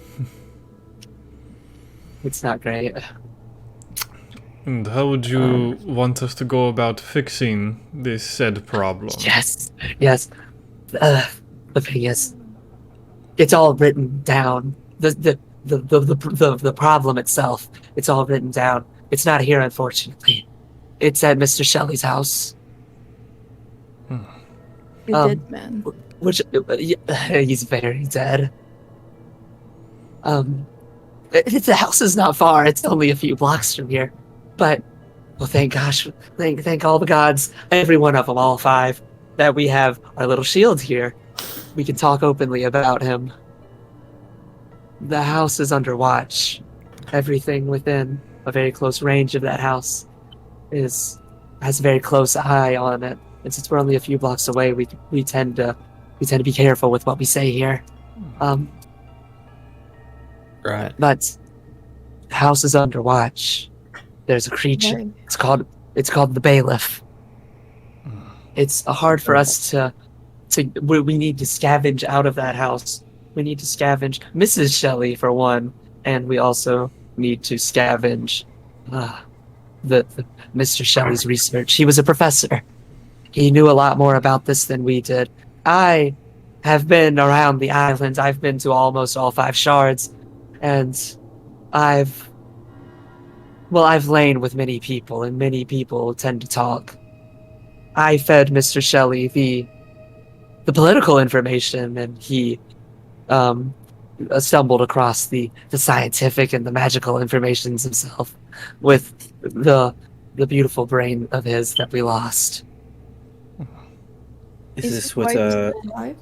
it's not great. And how would you want us to go about fixing this said problem? Yes. The thing is, it's all written down. The problem itself, it's all written down. It's not here, unfortunately. It's at Mr. Shelley's house. A dead man. Which he's very dead. The house is not far. It's only a few blocks from here. But, well, thank gosh, thank all the gods, every one of them, all 5, that we have our little shield here. We can talk openly about him. The house is under watch. Everything within a very close range of that house has a very close eye on it. And since we're only a few blocks away, we tend to be careful with what we say here. Right. But the house is under watch. There's a creature. Right. It's called the bailiff. It's hard for us to we need to scavenge out of that house. We need to scavenge Mrs. Shelley for one, and we also need to scavenge the Mr. Shelley's research. He was a professor. He knew a lot more about this than we did. I have been around the island. I've been to almost all 5 shards, and I've lain with many people, and many people tend to talk. I fed Mr. Shelley the political information, and he stumbled across the scientific and the magical information himself with the beautiful brain of his that we lost. Is this his what wife still alive?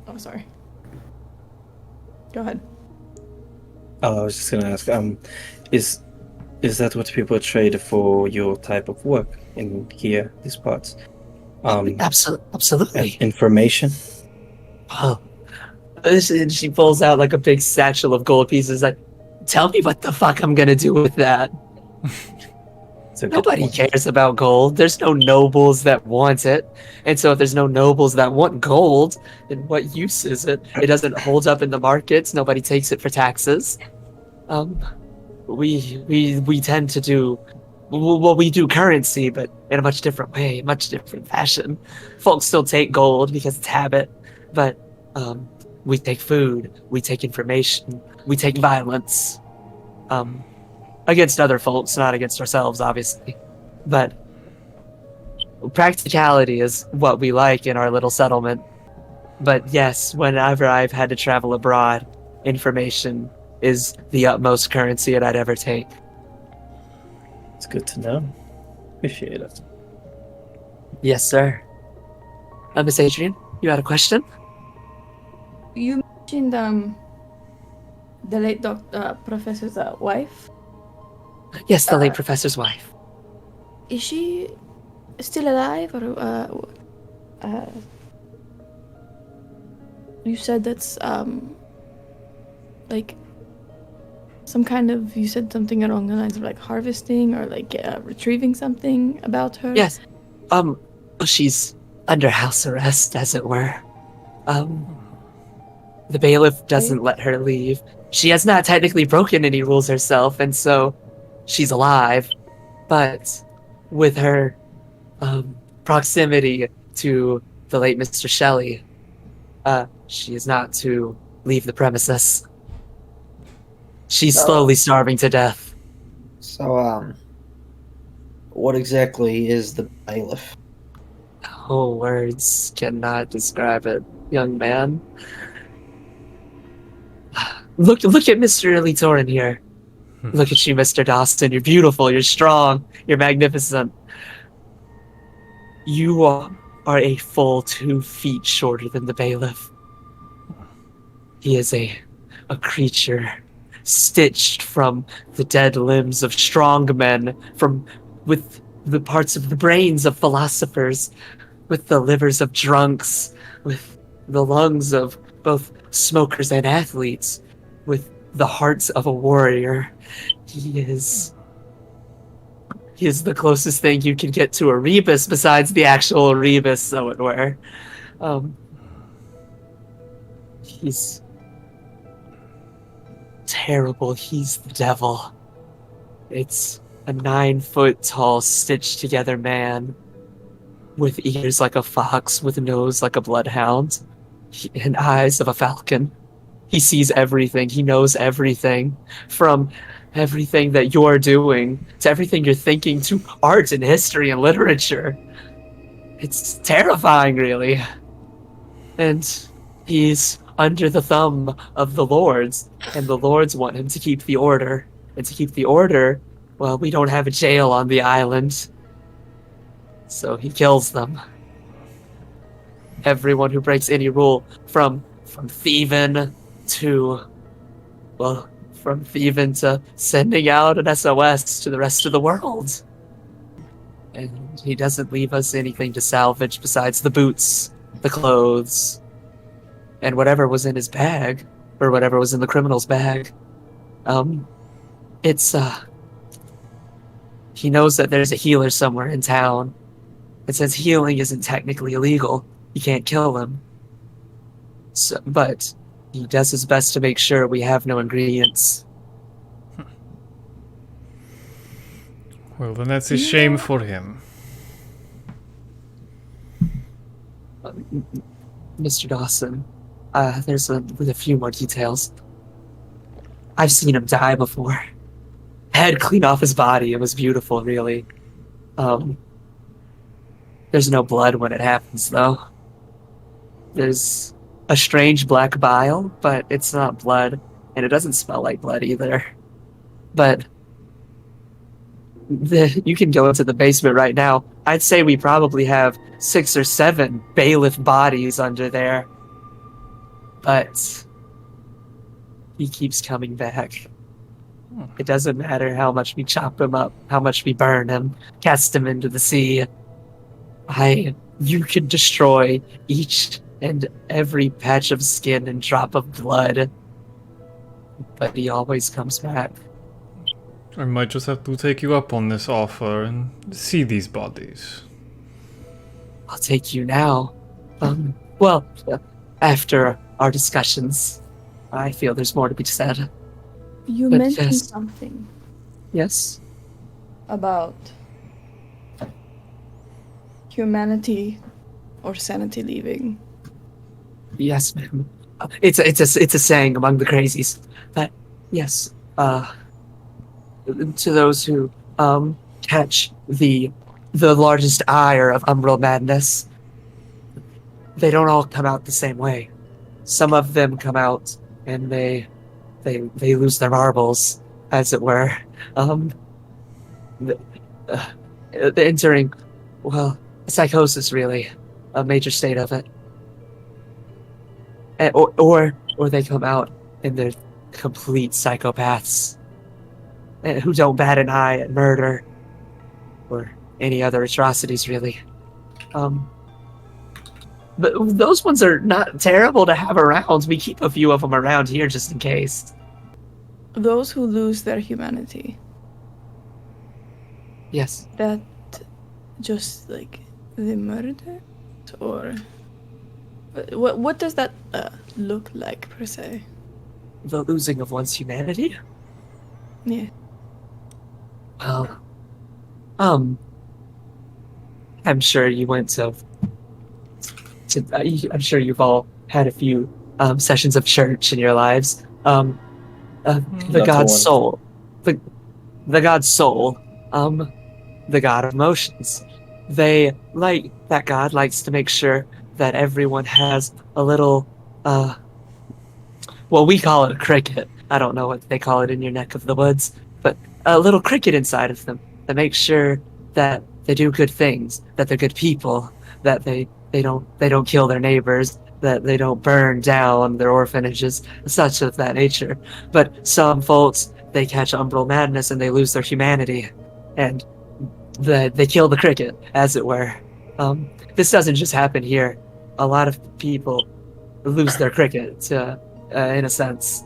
Oh, sorry. Go ahead. Oh, I was just gonna ask. Is Is that what people trade for your type of work in here, these parts? Absolutely. Information? Oh. And she pulls out like a big satchel of gold pieces. Like, tell me what the fuck I'm gonna do with that. It's a good Nobody point. cares about gold. There's no nobles that want it. And so if there's no nobles that want gold, then what use is it? It doesn't hold up in the markets. Nobody takes it for taxes. We tend to do, well, we do currency, but in a much different way, much different fashion. Folks still take gold because it's habit, but we take food, we take information, we take violence. Against other folks, not against ourselves, obviously. But practicality is what we like in our little settlement. But yes, whenever I've had to travel abroad, information is the utmost currency that I'd ever take. It's good to know. Appreciate it. Yes, sir. Miss Adrian, you had a question? You mentioned the late professor's wife. Yes, the late professor's wife. Is she still alive, or you said that's like some kind of, you said something along the lines of like harvesting or like retrieving something about her? Yes. She's under house arrest, as it were. The bailiff doesn't let her leave. She has not technically broken any rules herself, and so she's alive. But with her proximity to the late Mr. Shelley, she is not to leave the premises. She's slowly starving to death. So, what exactly is the bailiff? Oh, words cannot describe it, young man. Look at Mr. Elitorin here. Look at you, Mr. Dawson. You're beautiful, you're strong, you're magnificent. You are a full 2 feet shorter than the bailiff. He is a creature stitched from the dead limbs of strong men, with the parts of the brains of philosophers, with the livers of drunks, with the lungs of both smokers and athletes, with the hearts of a warrior. He is the closest thing you can get to a rebus besides the actual rebus, so it were. He's terrible. He's the devil. It's a 9-foot tall, stitched together man with ears like a fox, with a nose like a bloodhound, and eyes of a falcon. He sees everything. He knows everything, from everything that you're doing to everything you're thinking to art and history and literature. It's terrifying, really. And he's under the thumb of the lords, and the lords want him to keep the order. And to keep the order, well, we don't have a jail on the island. So he kills them. Everyone who breaks any rule, from thieving to, well, from thieving to sending out an SOS to the rest of the world. And he doesn't leave us anything to salvage besides the boots, the clothes, and whatever was in his bag, or whatever was in the criminal's bag. He knows that there's a healer somewhere in town. And since healing isn't technically illegal, you can't kill him. So, but he does his best to make sure we have no ingredients. Well, then that's a shame for him. Mr. Dawson, there's a few more details. I've seen him die before. Head clean off his body. It was beautiful, really. There's no blood when it happens, though. There's a strange black bile, but it's not blood, and it doesn't smell like blood either. But you can go into the basement right now. I'd say we probably have 6 or 7 bailiff bodies under there. But he keeps coming back. It doesn't matter how much we chop him up, how much we burn him, cast him into the sea. You can destroy each and every patch of skin and drop of blood, but he always comes back. I might just have to take you up on this offer and see these bodies. I'll take you now. Well, after our discussions, I feel there's more to be said. You But mentioned yes. something Yes? about humanity or sanity leaving. Yes, ma'am. It's a saying among the crazies. But yes, to those who catch the largest ire of Umbral madness, they don't all come out the same way. Some of them come out and they lose their marbles, as it were. The, entering, well, psychosis, really, a major state of it. Or they come out and they're complete psychopaths who don't bat an eye at murder or any other atrocities, really. But those ones are not terrible to have around. We keep a few of them around here just in case. Those who lose their humanity. Yes. That just like the murder? Or what does that look like per se? The losing of one's humanity? Yeah. Well, I'm sure you went to I'm sure you've all had a few sessions of church in your lives. The Not God's the one. soul, the God's soul, the God of emotions. That God likes to make sure that everyone has a little, well, we call it a cricket. I don't know what they call it in your neck of the woods, but a little cricket inside of them that makes sure that they do good things, that they're good people, that they don't kill their neighbors, that they don't burn down their orphanages, such of that nature. But some folks, they catch umbral madness and they lose their humanity, and they kill the cricket, as it were. This doesn't just happen here. A lot of people lose their cricket, in a sense,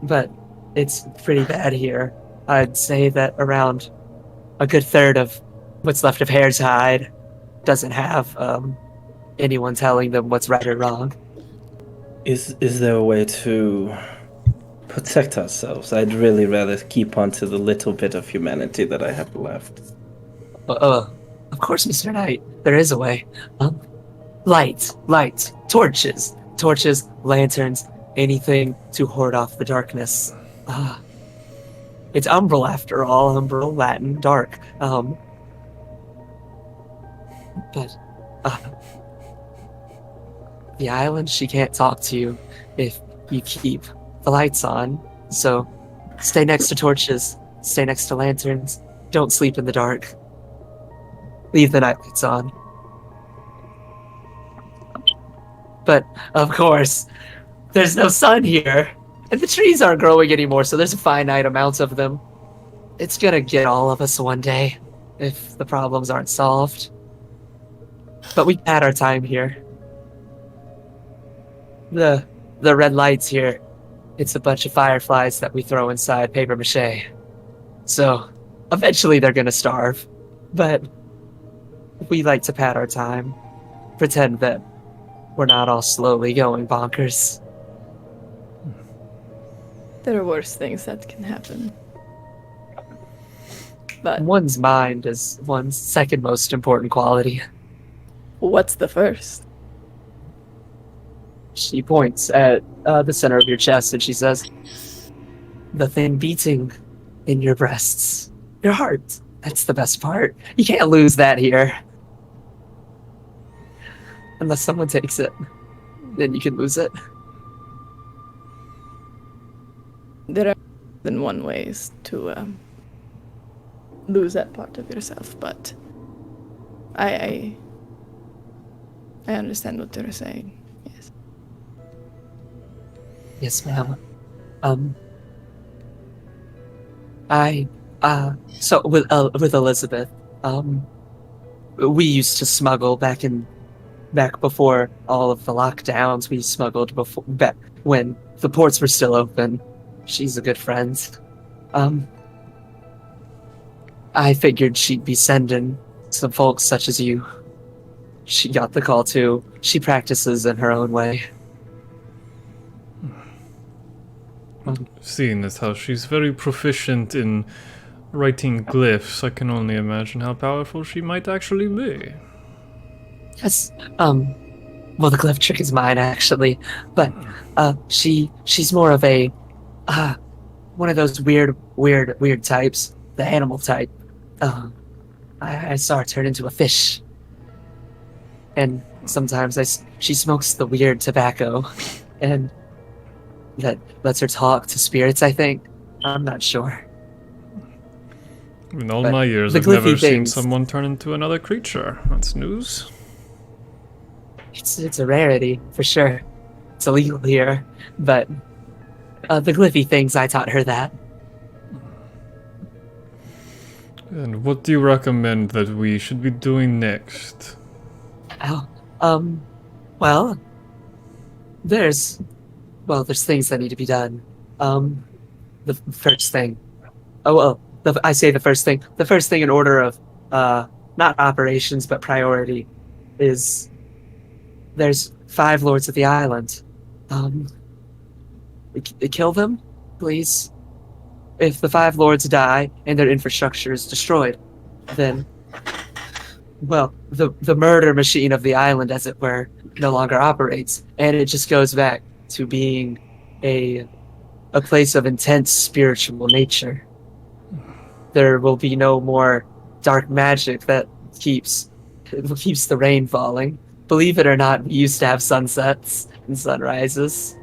but it's pretty bad here. I'd say that around a good third of what's left of Hare's hide doesn't have anyone telling them what's right or wrong. Is there a way to protect ourselves? I'd really rather keep on to the little bit of humanity that I have left. Of course, Mr. Knight, there is a way. Lights, torches, lanterns, anything to hoard off the darkness. It's Umbral after all, Umbral, Latin, dark. But the island, she can't talk to you if you keep the lights on. So stay next to torches, stay next to lanterns, don't sleep in the dark. Leave the night lights on. But, of course, there's no sun here, and the trees aren't growing anymore, so there's a finite amount of them. It's gonna get all of us one day, if the problems aren't solved. But we had our time here. The red lights here, it's a bunch of fireflies that we throw inside paper mache. So, eventually they're gonna starve. But we like to pad our time, pretend that we're not all slowly going bonkers. There are worse things that can happen. But One's mind is one's second most important quality. what's the first? She points at the center of your chest and she says, the thing beating in your breasts. Your heart. That's the best part. You can't lose that here. Unless someone takes it. Then you can lose it. There are more than one ways to lose that part of yourself, but I understand what they're saying. Yes. Yes, ma'am. I, so with Elizabeth, we used to smuggle back before all of the lockdowns. We smuggled back when the ports were still open. She's a good friend. I figured she'd be sending some folks such as you. She got the call too. She practices in her own way. Seeing as how she's very proficient in writing glyphs, I can only imagine how powerful she might actually be. Yes. Well, the glyph trick is mine actually, but she's more of a one of those weird types, the animal type. I saw her turn into a fish, and sometimes she smokes the weird tobacco, and that lets her talk to spirits. I think. I'm not sure. In all But my years, the I've never glyphy seen things- someone turn into another creature. That's news. It's a rarity for sure. It's illegal here, but the glyphy things, I taught her that. And what do you recommend that we should be doing next? Oh, well, there's things that need to be done. The first thing. Oh well, I say the first thing. The first thing in order of not operations but priority is there's 5 lords of the island. Kill them, please. If the 5 lords die and their infrastructure is destroyed, then, well, the murder machine of the island, as it were, no longer operates, and it just goes back to being a place of intense spiritual nature. There will be no more dark magic that keeps the rain falling. Believe it or not, we used to have sunsets and sunrises.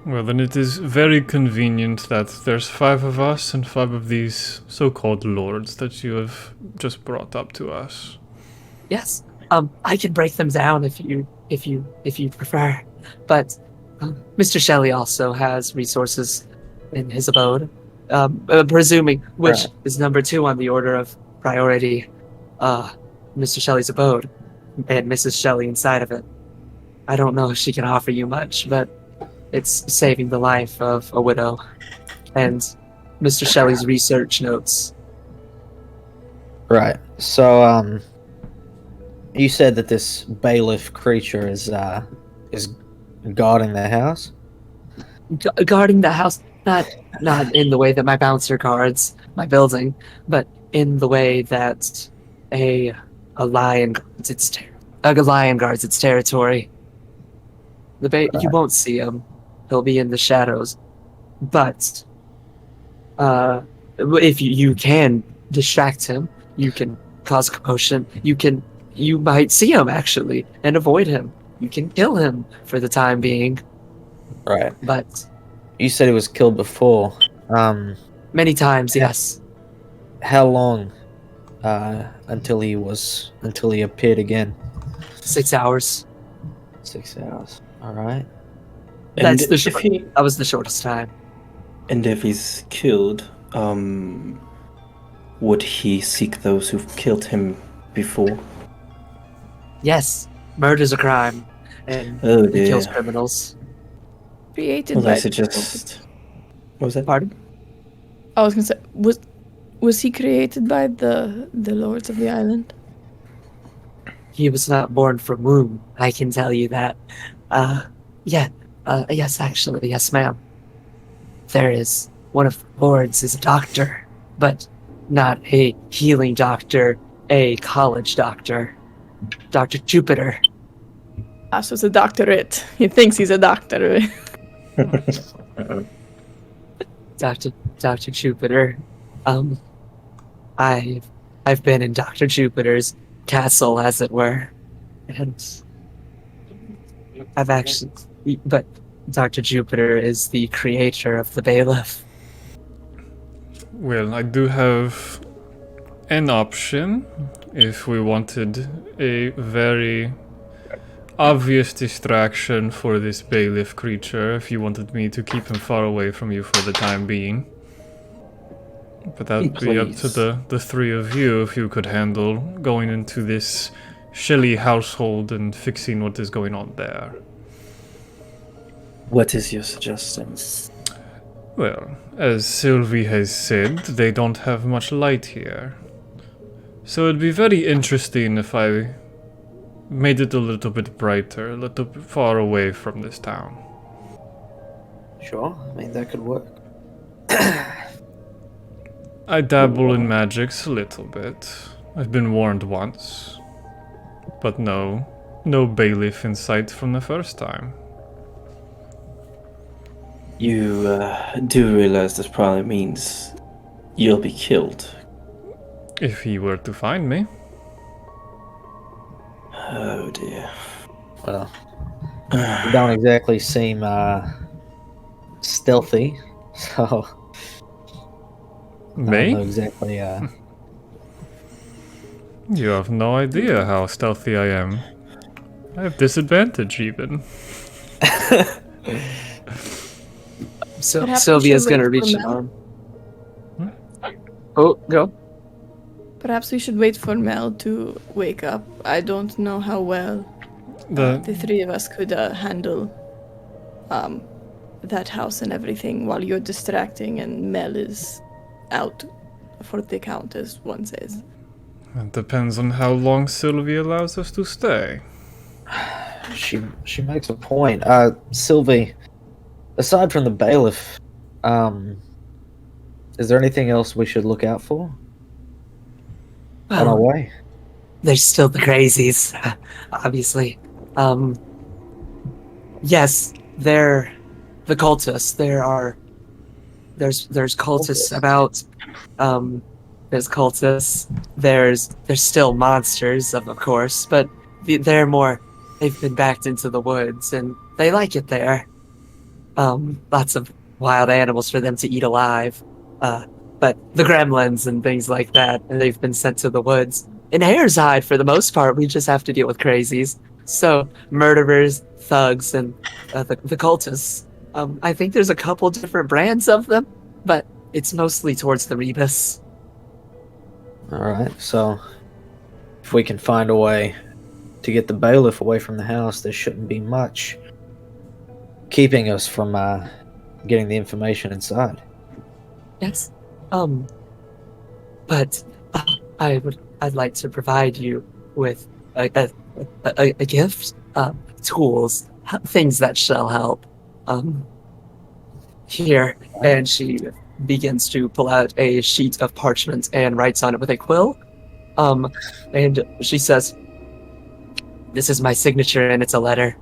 Well, then it is very convenient that there's 5 of us and 5 of these so-called lords that you have just brought up to us. Yes, I can break them down if you prefer. But Mr. Shelley also has resources in his abode. Presuming which Right. is number 2 on the order of priority. Mr. Shelley's abode and Mrs. Shelley inside of it. I don't know if she can offer you much, but it's saving the life of a widow. And Mr. Shelley's research notes. Right. So, you said that this bailiff creature is guarding the house? Guarding the house, not in the way that my bouncer guards my building, but in the way that a lion guards its territory. You won't see him; he'll be in the shadows. But if you can distract him, you can cause commotion. You might see him actually and avoid him. You can kill him for the time being. Right. But You said he was killed before. many times, yes. How long until he appeared again? 6 hours. 6 hours. All right. And That's the if he that was the shortest time. and if he's killed, would he seek those who've killed him before? Yes, murder's a crime, and Oh he dear. kills criminals. Created Well, by. I suggest. What was that? Pardon? I was gonna say, was he created by the lords of the island? He was not born from womb. I can tell you that. Yes, actually, yes, ma'am. There is one of the lords is a doctor, but not a healing doctor, a college doctor, Dr. Jupiter. Ash was a doctorate. He thinks he's a doctor. Dr. Jupiter. I've been in Dr. Jupiter's castle, as it were, and but Dr. Jupiter is the creator of the bailiff. Well, I do have an option if we wanted a very obvious distraction for this bailiff creature, if you wanted me to keep him far away from you for the time being. But that would be up to the three of you if you could handle going into this Shelley household and fixing what is going on there. What is your suggestion? Well, as Sylvie has said, they don't have much light here. So it'd be very interesting if I made it a little bit brighter, a little bit far away from this town. Sure, I mean, that could work. I dabble in magics a little bit. I've been warned once. But no bailiff in sight from the first time. You do realize this probably means you'll be killed. If he were to find me. Oh dear. Well, you don't exactly seem stealthy, so I don't Me? know exactly. You have no idea how stealthy I am. I have disadvantage even. So Perhaps we Sylvia's should gonna wait reach for an Mel. arm. Oh, go. Perhaps we should wait for Mel to wake up. I don't know how well the three of us could handle that house and everything while you're distracting and Mel is out for the count, as one says. It depends on how long Sylvie allows us to stay. She makes a point. Sylvie, aside from the bailiff, is there anything else we should look out for on our way? There's still the crazies, obviously. Yes, they're the cultists. There's cultists about. There's cultists. There's still monsters, of course, but they're more. They've been backed into the woods, and they like it there. Lots of wild animals for them to eat alive. But the gremlins and things like that, and they've been sent to the woods. In Airside, for the most part, we just have to deal with crazies. So, murderers, thugs, and the cultists. I think there's a couple different brands of them, but it's mostly towards the Rebus. Alright, so if we can find a way to get the bailiff away from the house, there shouldn't be much keeping us from getting the information inside. Yes. But I'd like to provide you with a gift, tools, things that shall help. Here, and she begins to pull out a sheet of parchment and writes on it with a quill. And she says, "This is my signature, and it's a letter.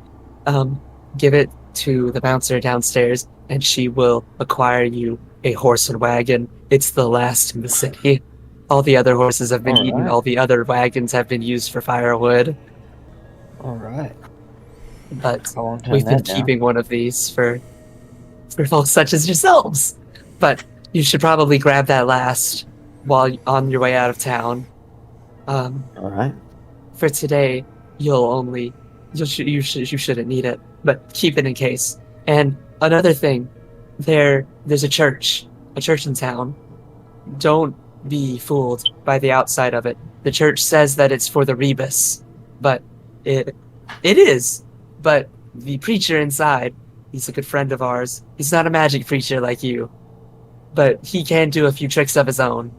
Give it to the bouncer downstairs, and she will acquire you a horse and wagon. It's the last in the city. All the other horses have been eaten. All the other wagons have been used for firewood. Alright. But we've been keeping one of these for folks such as yourselves. But you should probably grab that last while on your way out of town. Alright. For today, you shouldn't need it, but keep it in case. And another thing, there's a church in town. Don't be fooled by the outside of it. The church says that it's for the Rebus, but it is. But the preacher inside, he's a good friend of ours. He's not a magic preacher like you, but he can do a few tricks of his own.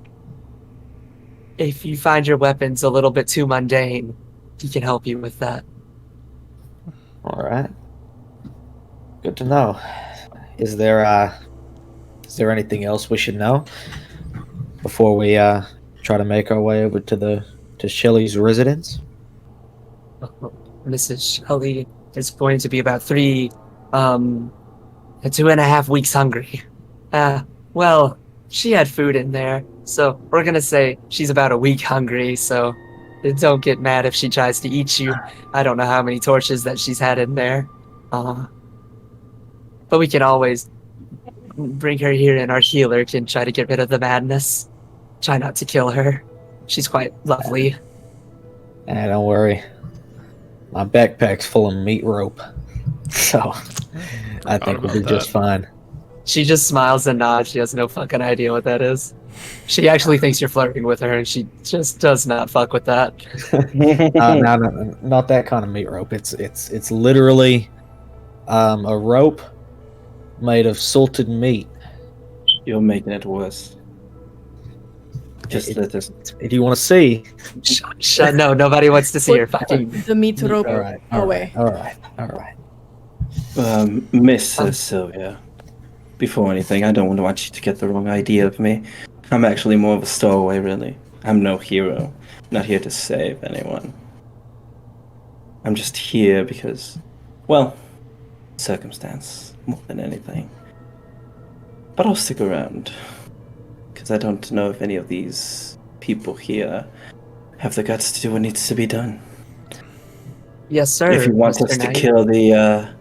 If you find your weapons a little bit too mundane, he can help you with that. Alright. Good to know. Is there anything else we should know before we try to make our way over to Shelley's residence? Mrs. Shelley is going to be about 2.5 weeks hungry. Well, she had food in there, so we're gonna say she's about a week hungry, so don't get mad if she tries to eat you. I don't know how many torches that she's had in there. But we can always bring her here and our healer can try to get rid of the madness. Try not to kill her. She's quite lovely. Don't worry. My backpack's full of meat rope, so I think we'll be just fine. She just smiles and nods. She has no fucking idea what that is. She actually thinks you're flirting with her, and she just does not fuck with that. No, not that kind of meat rope. It's literally a rope made of salted meat. You're making it worse. Just let us. If you want to see, No, nobody wants to see her Put fucking. the meat rope all right, away. all right. Miss Sylvia, before anything, I don't want you to get the wrong idea of me. I'm actually more of a stowaway, really. I'm no hero. Not here to save anyone. I'm just here because, well, circumstance more than anything. But I'll stick around, because I don't know if any of these people here have the guts to do what needs to be done. Yes, sir. If you want Mr. us to Knight. kill the,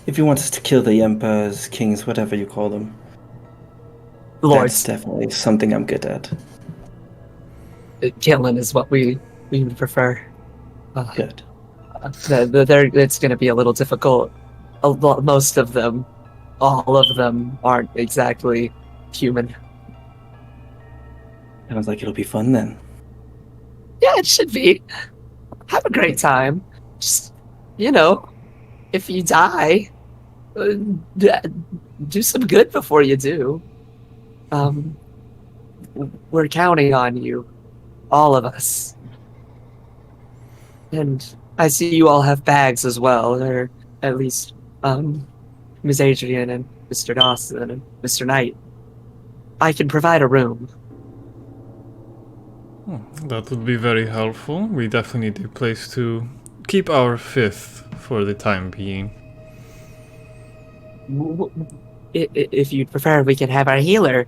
if you want us to kill the emperors, kings, whatever you call them, that's Lords, definitely something I'm good at. killing is what we would prefer. Good. It's going to be a little difficult. Most of them, all of them, aren't exactly human. Sounds like it'll be fun then. Yeah, it should be. Have a great time. Just, if you die, do some good before you do. We're counting on you, all of us. And I see you all have bags as well, or at least Ms. Adrian and Mr. Dawson and Mr. Knight. I can provide a room. That would be very helpful. We definitely need a place to keep our fifth for the time being. If you'd prefer, we can have our healer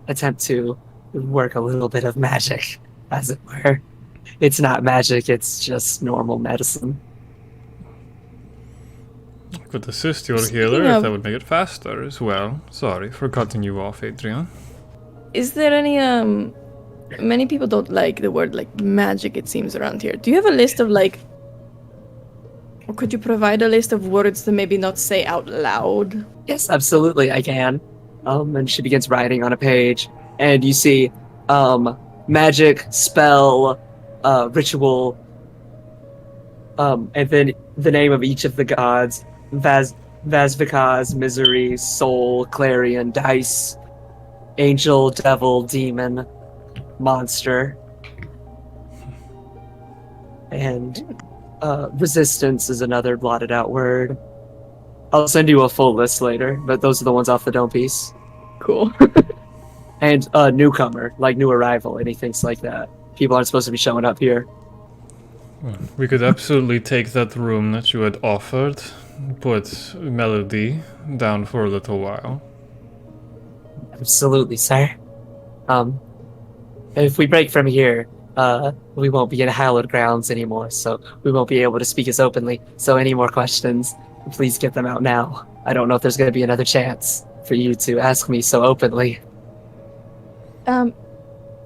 attempt to work a little bit of magic, as it were. It's not magic, it's just normal medicine. I could assist your Speaking healer of- if that would make it faster as well. Sorry for cutting you off, Adrian. Is there any many people don't like the word like magic, it seems, around here. Do you have a list of or could you provide a list of words to maybe not say out loud? Yes, absolutely, I can. And she begins writing on a page, and you see magic, spell, ritual, and then the name of each of the gods: Vasvikaz, Misery, Soul, Clarion, Dice, Angel, Devil, Demon, Monster, and Resistance is another blotted out word. I'll send you a full list later, but those are the ones off the dome piece. Cool. And newcomer, like new arrival, anything like that. People aren't supposed to be showing up here. Well, we could absolutely take that room that you had offered, put Melody down for a little while. Absolutely, sir. If we break from here, we won't be in hallowed grounds anymore, so we won't be able to speak as openly. So any more questions, please get them out now. I don't know if there's going to be another chance for you to ask me so openly.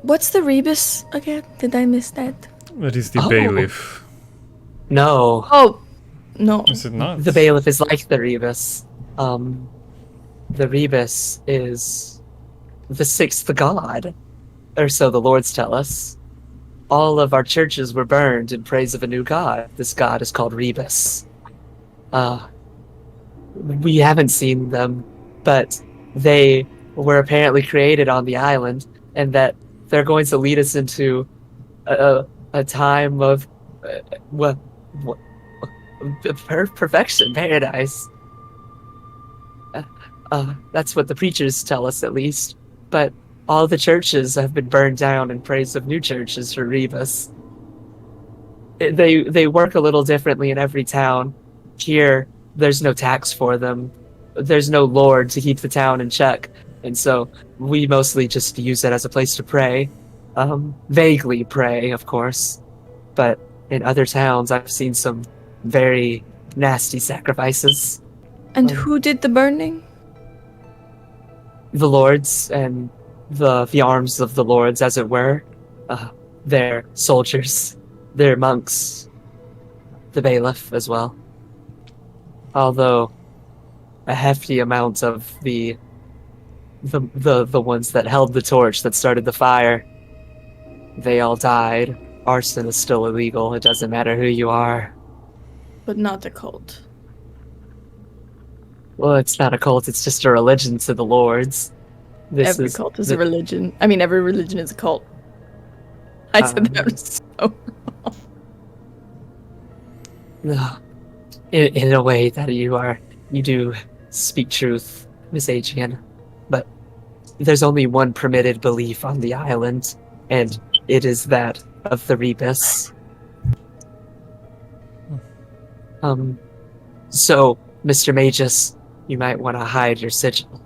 What's the rebus again? Did I miss that? That is the Oh. bailiff. No, Oh, no. Is it not? the bailiff is like the rebus. The rebus is the sixth god, or so the lords tell us. All of our churches were burned in praise of a new god. This god is called Rebus. We haven't seen them, but they were apparently created on the island, and that they're going to lead us into a time of perfection, paradise. That's what the preachers tell us, at least. But all the churches have been burned down in praise of new churches for Rebus. They work a little differently in every town. Here, there's no tax for them. There's no lord to keep the town in check. And so we mostly just use it as a place to pray. Vaguely pray, of course. But in other towns, I've seen some very nasty sacrifices. And who did the burning? The lords and the arms of the lords, as it were. They're soldiers. They're monks. The bailiff as well. Although a hefty amount of the the ones that held the torch that started the fire. They all died. Arson is still illegal. It doesn't matter who you are. But not the cult. Well, it's not a cult. It's just a religion to the lords. Every cult is a religion. I mean, every religion is a cult. I said that so. In a way that you do speak truth, Miss Adrian. But there's only one permitted belief on the island, and it is that of the Rebus. So, Mr. Magus, you might want to hide your sigil.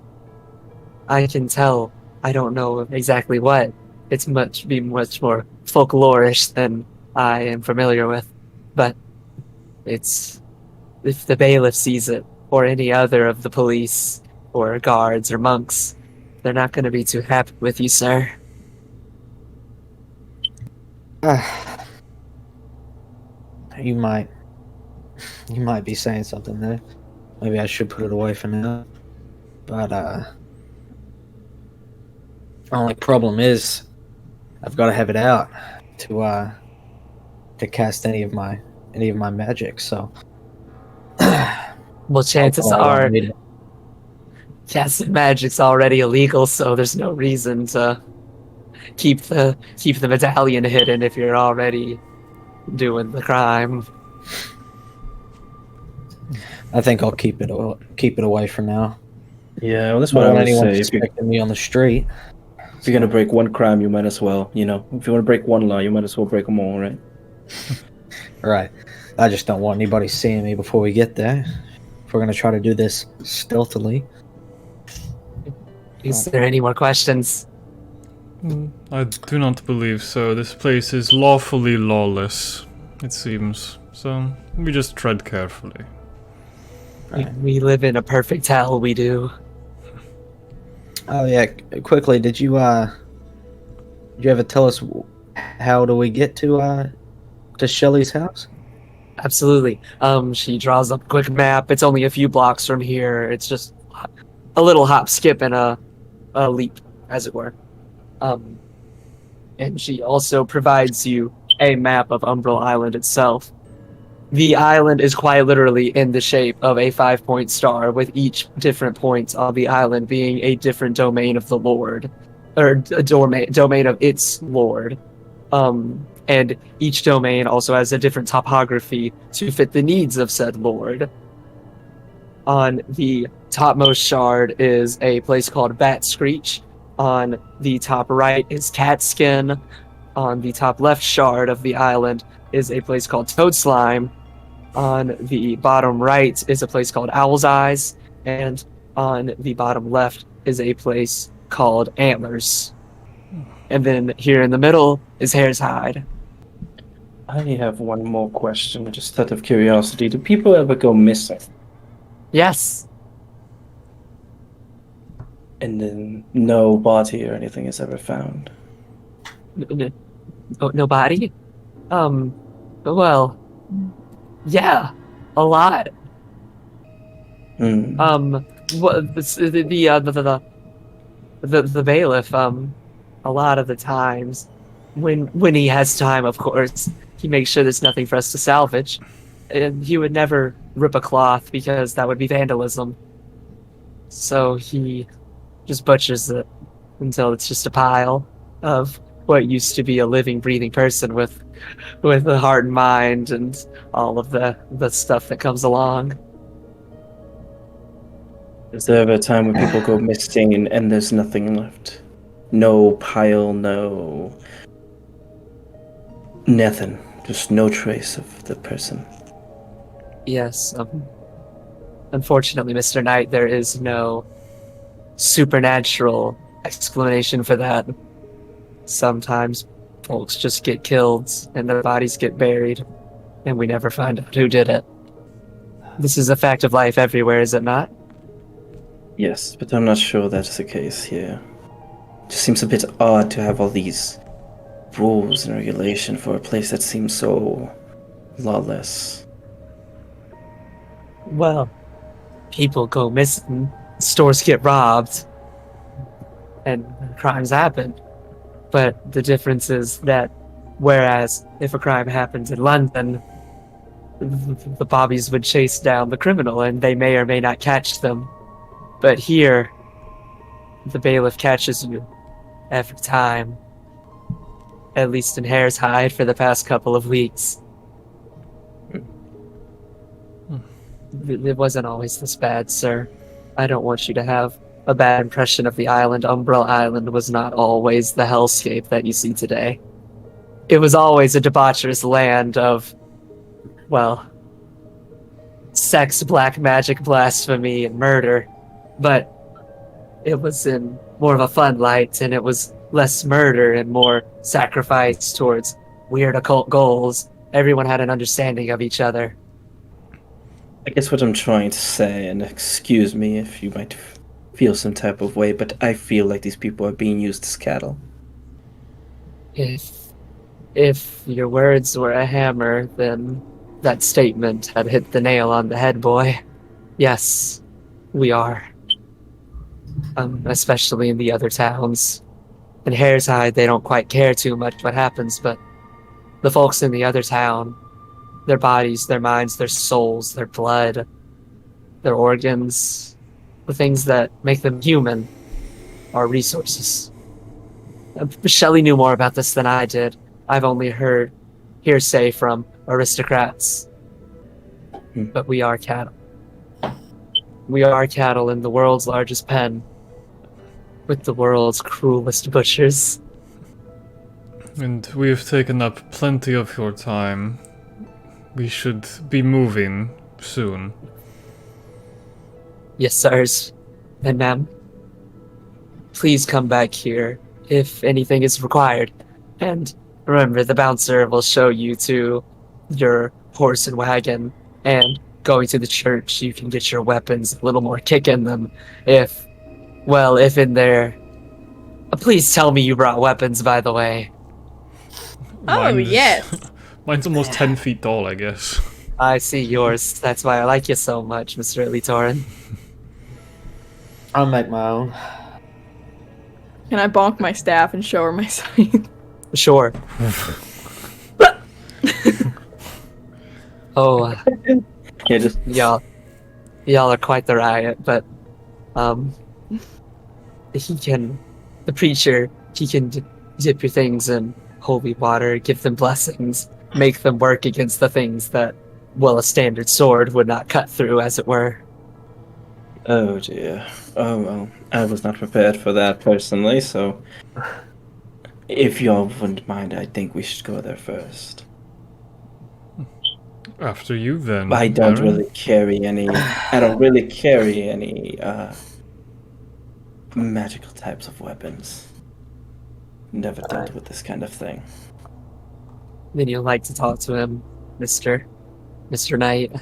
I can tell. I don't know exactly what. It's much more folklorish than I am familiar with. But it's... if the bailiff sees it, or any other of the police, or guards, or monks, they're not going to be too happy with you, sir. You might be saying something there. Maybe I should put it away for now. But only problem is I've got to have it out to cast any of my magic. So, well, chances are casting magic's already illegal, so there's no reason to keep the medallion hidden if you're already doing the crime. I think I'll keep it away for now. Yeah, well, that's what I would say. Suspecting me on the street. If you're gonna break one crime, you might as well, if you want to break one law, you might as well break them all, right? Right. I just don't want anybody seeing me before we get there. If we're gonna try to do this stealthily. Is there any more questions? I do not believe so. This place is lawfully lawless, it seems. So we just tread carefully. We live in a perfect hell, we do. Oh yeah, quickly, did you ever tell us how do we get to Shelley's house? Absolutely. She draws up a quick map. It's only a few blocks from here. It's just a little hop, skip, and a leap, as it were. And she also provides you a map of Umbral Island itself. The island is quite literally in the shape of a 5-point star, with each different point on the island being a different domain of the Lord, or a domain of its Lord. And each domain also has a different topography to fit the needs of said Lord. On the topmost shard is a place called Bat Screech. On the top right is Cat Skin. On the top left shard of the island is a place called Toad Slime. On the bottom right is a place called Owl's Eyes. And on the bottom left is a place called Antlers. And then here in the middle is Hare's Hide. I have one more question, just out of curiosity. Do people ever go missing? Yes. And then no body or anything is ever found? No body? Well, yeah, a lot. What the bailiff, a lot of the times, when he has time, of course, he makes sure there's nothing for us to salvage. And he would never rip a cloth because that would be vandalism. So he just butchers it until it's just a pile of what used to be a living, breathing person with a heart and mind and all of the stuff that comes along. Is there ever a time when people go missing and there's nothing left? No pile, no... nothing. Just no trace of the person. Yes, unfortunately, Mr. Knight, there is no supernatural explanation for that. Sometimes folks just get killed and their bodies get buried, and we never find out who did it. This is a fact of life everywhere, is it not? Yes, but I'm not sure that's the case here. It just seems a bit odd to have all these rules and regulation for a place that seems so lawless. Well, people go missing, stores get robbed. and crimes happen. But the difference is that whereas if a crime happens in London, the bobbies would chase down the criminal and they may or may not catch them. But here, the bailiff catches you every time. At least in Hare's Hide for the past couple of weeks. It wasn't always this bad, sir. I don't want you to have a bad impression of the island. Umbral Island was not always the hellscape that you see today. It was always a debaucherous land of, well, sex, black magic, blasphemy, and murder. But it was in more of a fun light, and it was less murder and more sacrifice towards weird occult goals. Everyone had an understanding of each other. I guess what I'm trying to say, and excuse me if you might feel some type of way, but I feel like these people are being used as cattle. If your words were a hammer, then that statement had hit the nail on the head, boy. Yes, we are. Especially in the other towns. In Hare's Hide, they don't quite care too much what happens, but the folks in the other town, their bodies, their minds, their souls, their blood, their organs, the things that make them human are resources. Shelley knew more about this than I did. I've only heard hearsay from aristocrats. But we are cattle. We are cattle in the world's largest pen, with the world's cruelest butchers. And we've taken up plenty of your time. We should be moving soon. Yes, sirs. And ma'am, please come back here if anything is required. And remember, the bouncer will show you to your horse and wagon, and going to the church, you can get your weapons a little more kick in them if in there. Please tell me you brought weapons, by the way. Yes. Mine's almost 10 feet tall, I guess. I see yours. That's why I like you so much, Mr. Elitorin. I'll make my own. Can I bonk my staff and show her my sign? Sure. Oh, Yeah, just y'all are quite the riot, but the preacher, he can dip your things in holy water, give them blessings, make them work against the things that, well, a standard sword would not cut through, as it were. oh dear. Oh well, I was not prepared for that personally, so if y'all wouldn't mind, I think we should go there first. After you, then. I don't Baron. really carry any. I don't really carry any magical types of weapons. Never dealt with this kind of thing. Then you'll like to talk to him, Mr. Knight.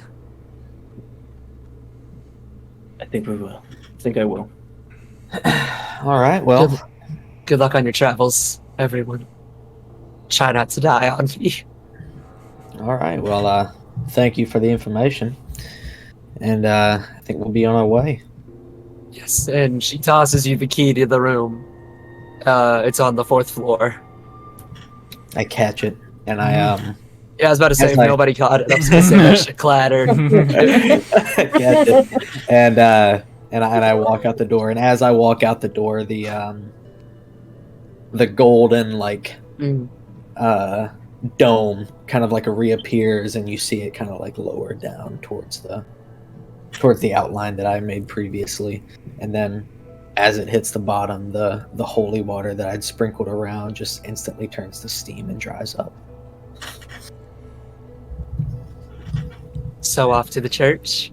I think we will. I think I will. All right. Well, Good luck on your travels, everyone. Try not to die on me. all right. Well, thank you for the information, and I think we'll be on our way. Yes, and she tosses you the key to the room. It's on the 4th floor. I catch it, and I Yeah, I was about to say, As if I- nobody caught it, I was gonna say that shit clattered. catch it, and I walk out the door. And as I walk out the door, the golden Mm. dome kind of like reappears, and you see it kind of like lower down towards the outline that I made previously, and then as it hits the bottom, the holy water that I'd sprinkled around just instantly turns to steam and dries up. So off to the church.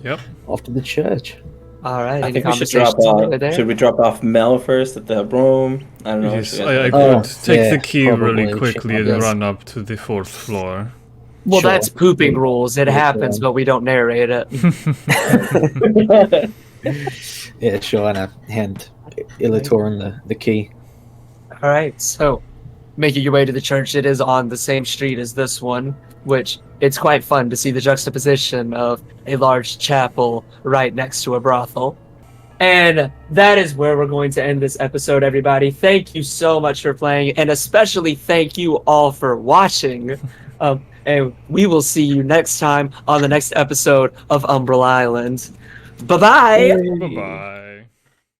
Yep. Off to the church. All right. I any think we should drop conversations over there? off. Should we drop off Mel first at the room? I don't know. Yes, What I you guys could Oh, take yeah, the key really probably. quickly and Yes. run up to the 4th floor. Well, Sure. that's pooping rules. It happens, but we don't narrate it. Yeah, sure. And I hand Ilitorin the key. All right. So, making your way to the church, it is on the same street as this one, which it's quite fun to see the juxtaposition of a large chapel right next to a brothel. And that is where we're going to end this episode, everybody. Thank you so much for playing, and especially thank you all for watching. And we will see you next time on the next episode of Umbral Island. Bye-bye! Bye-bye.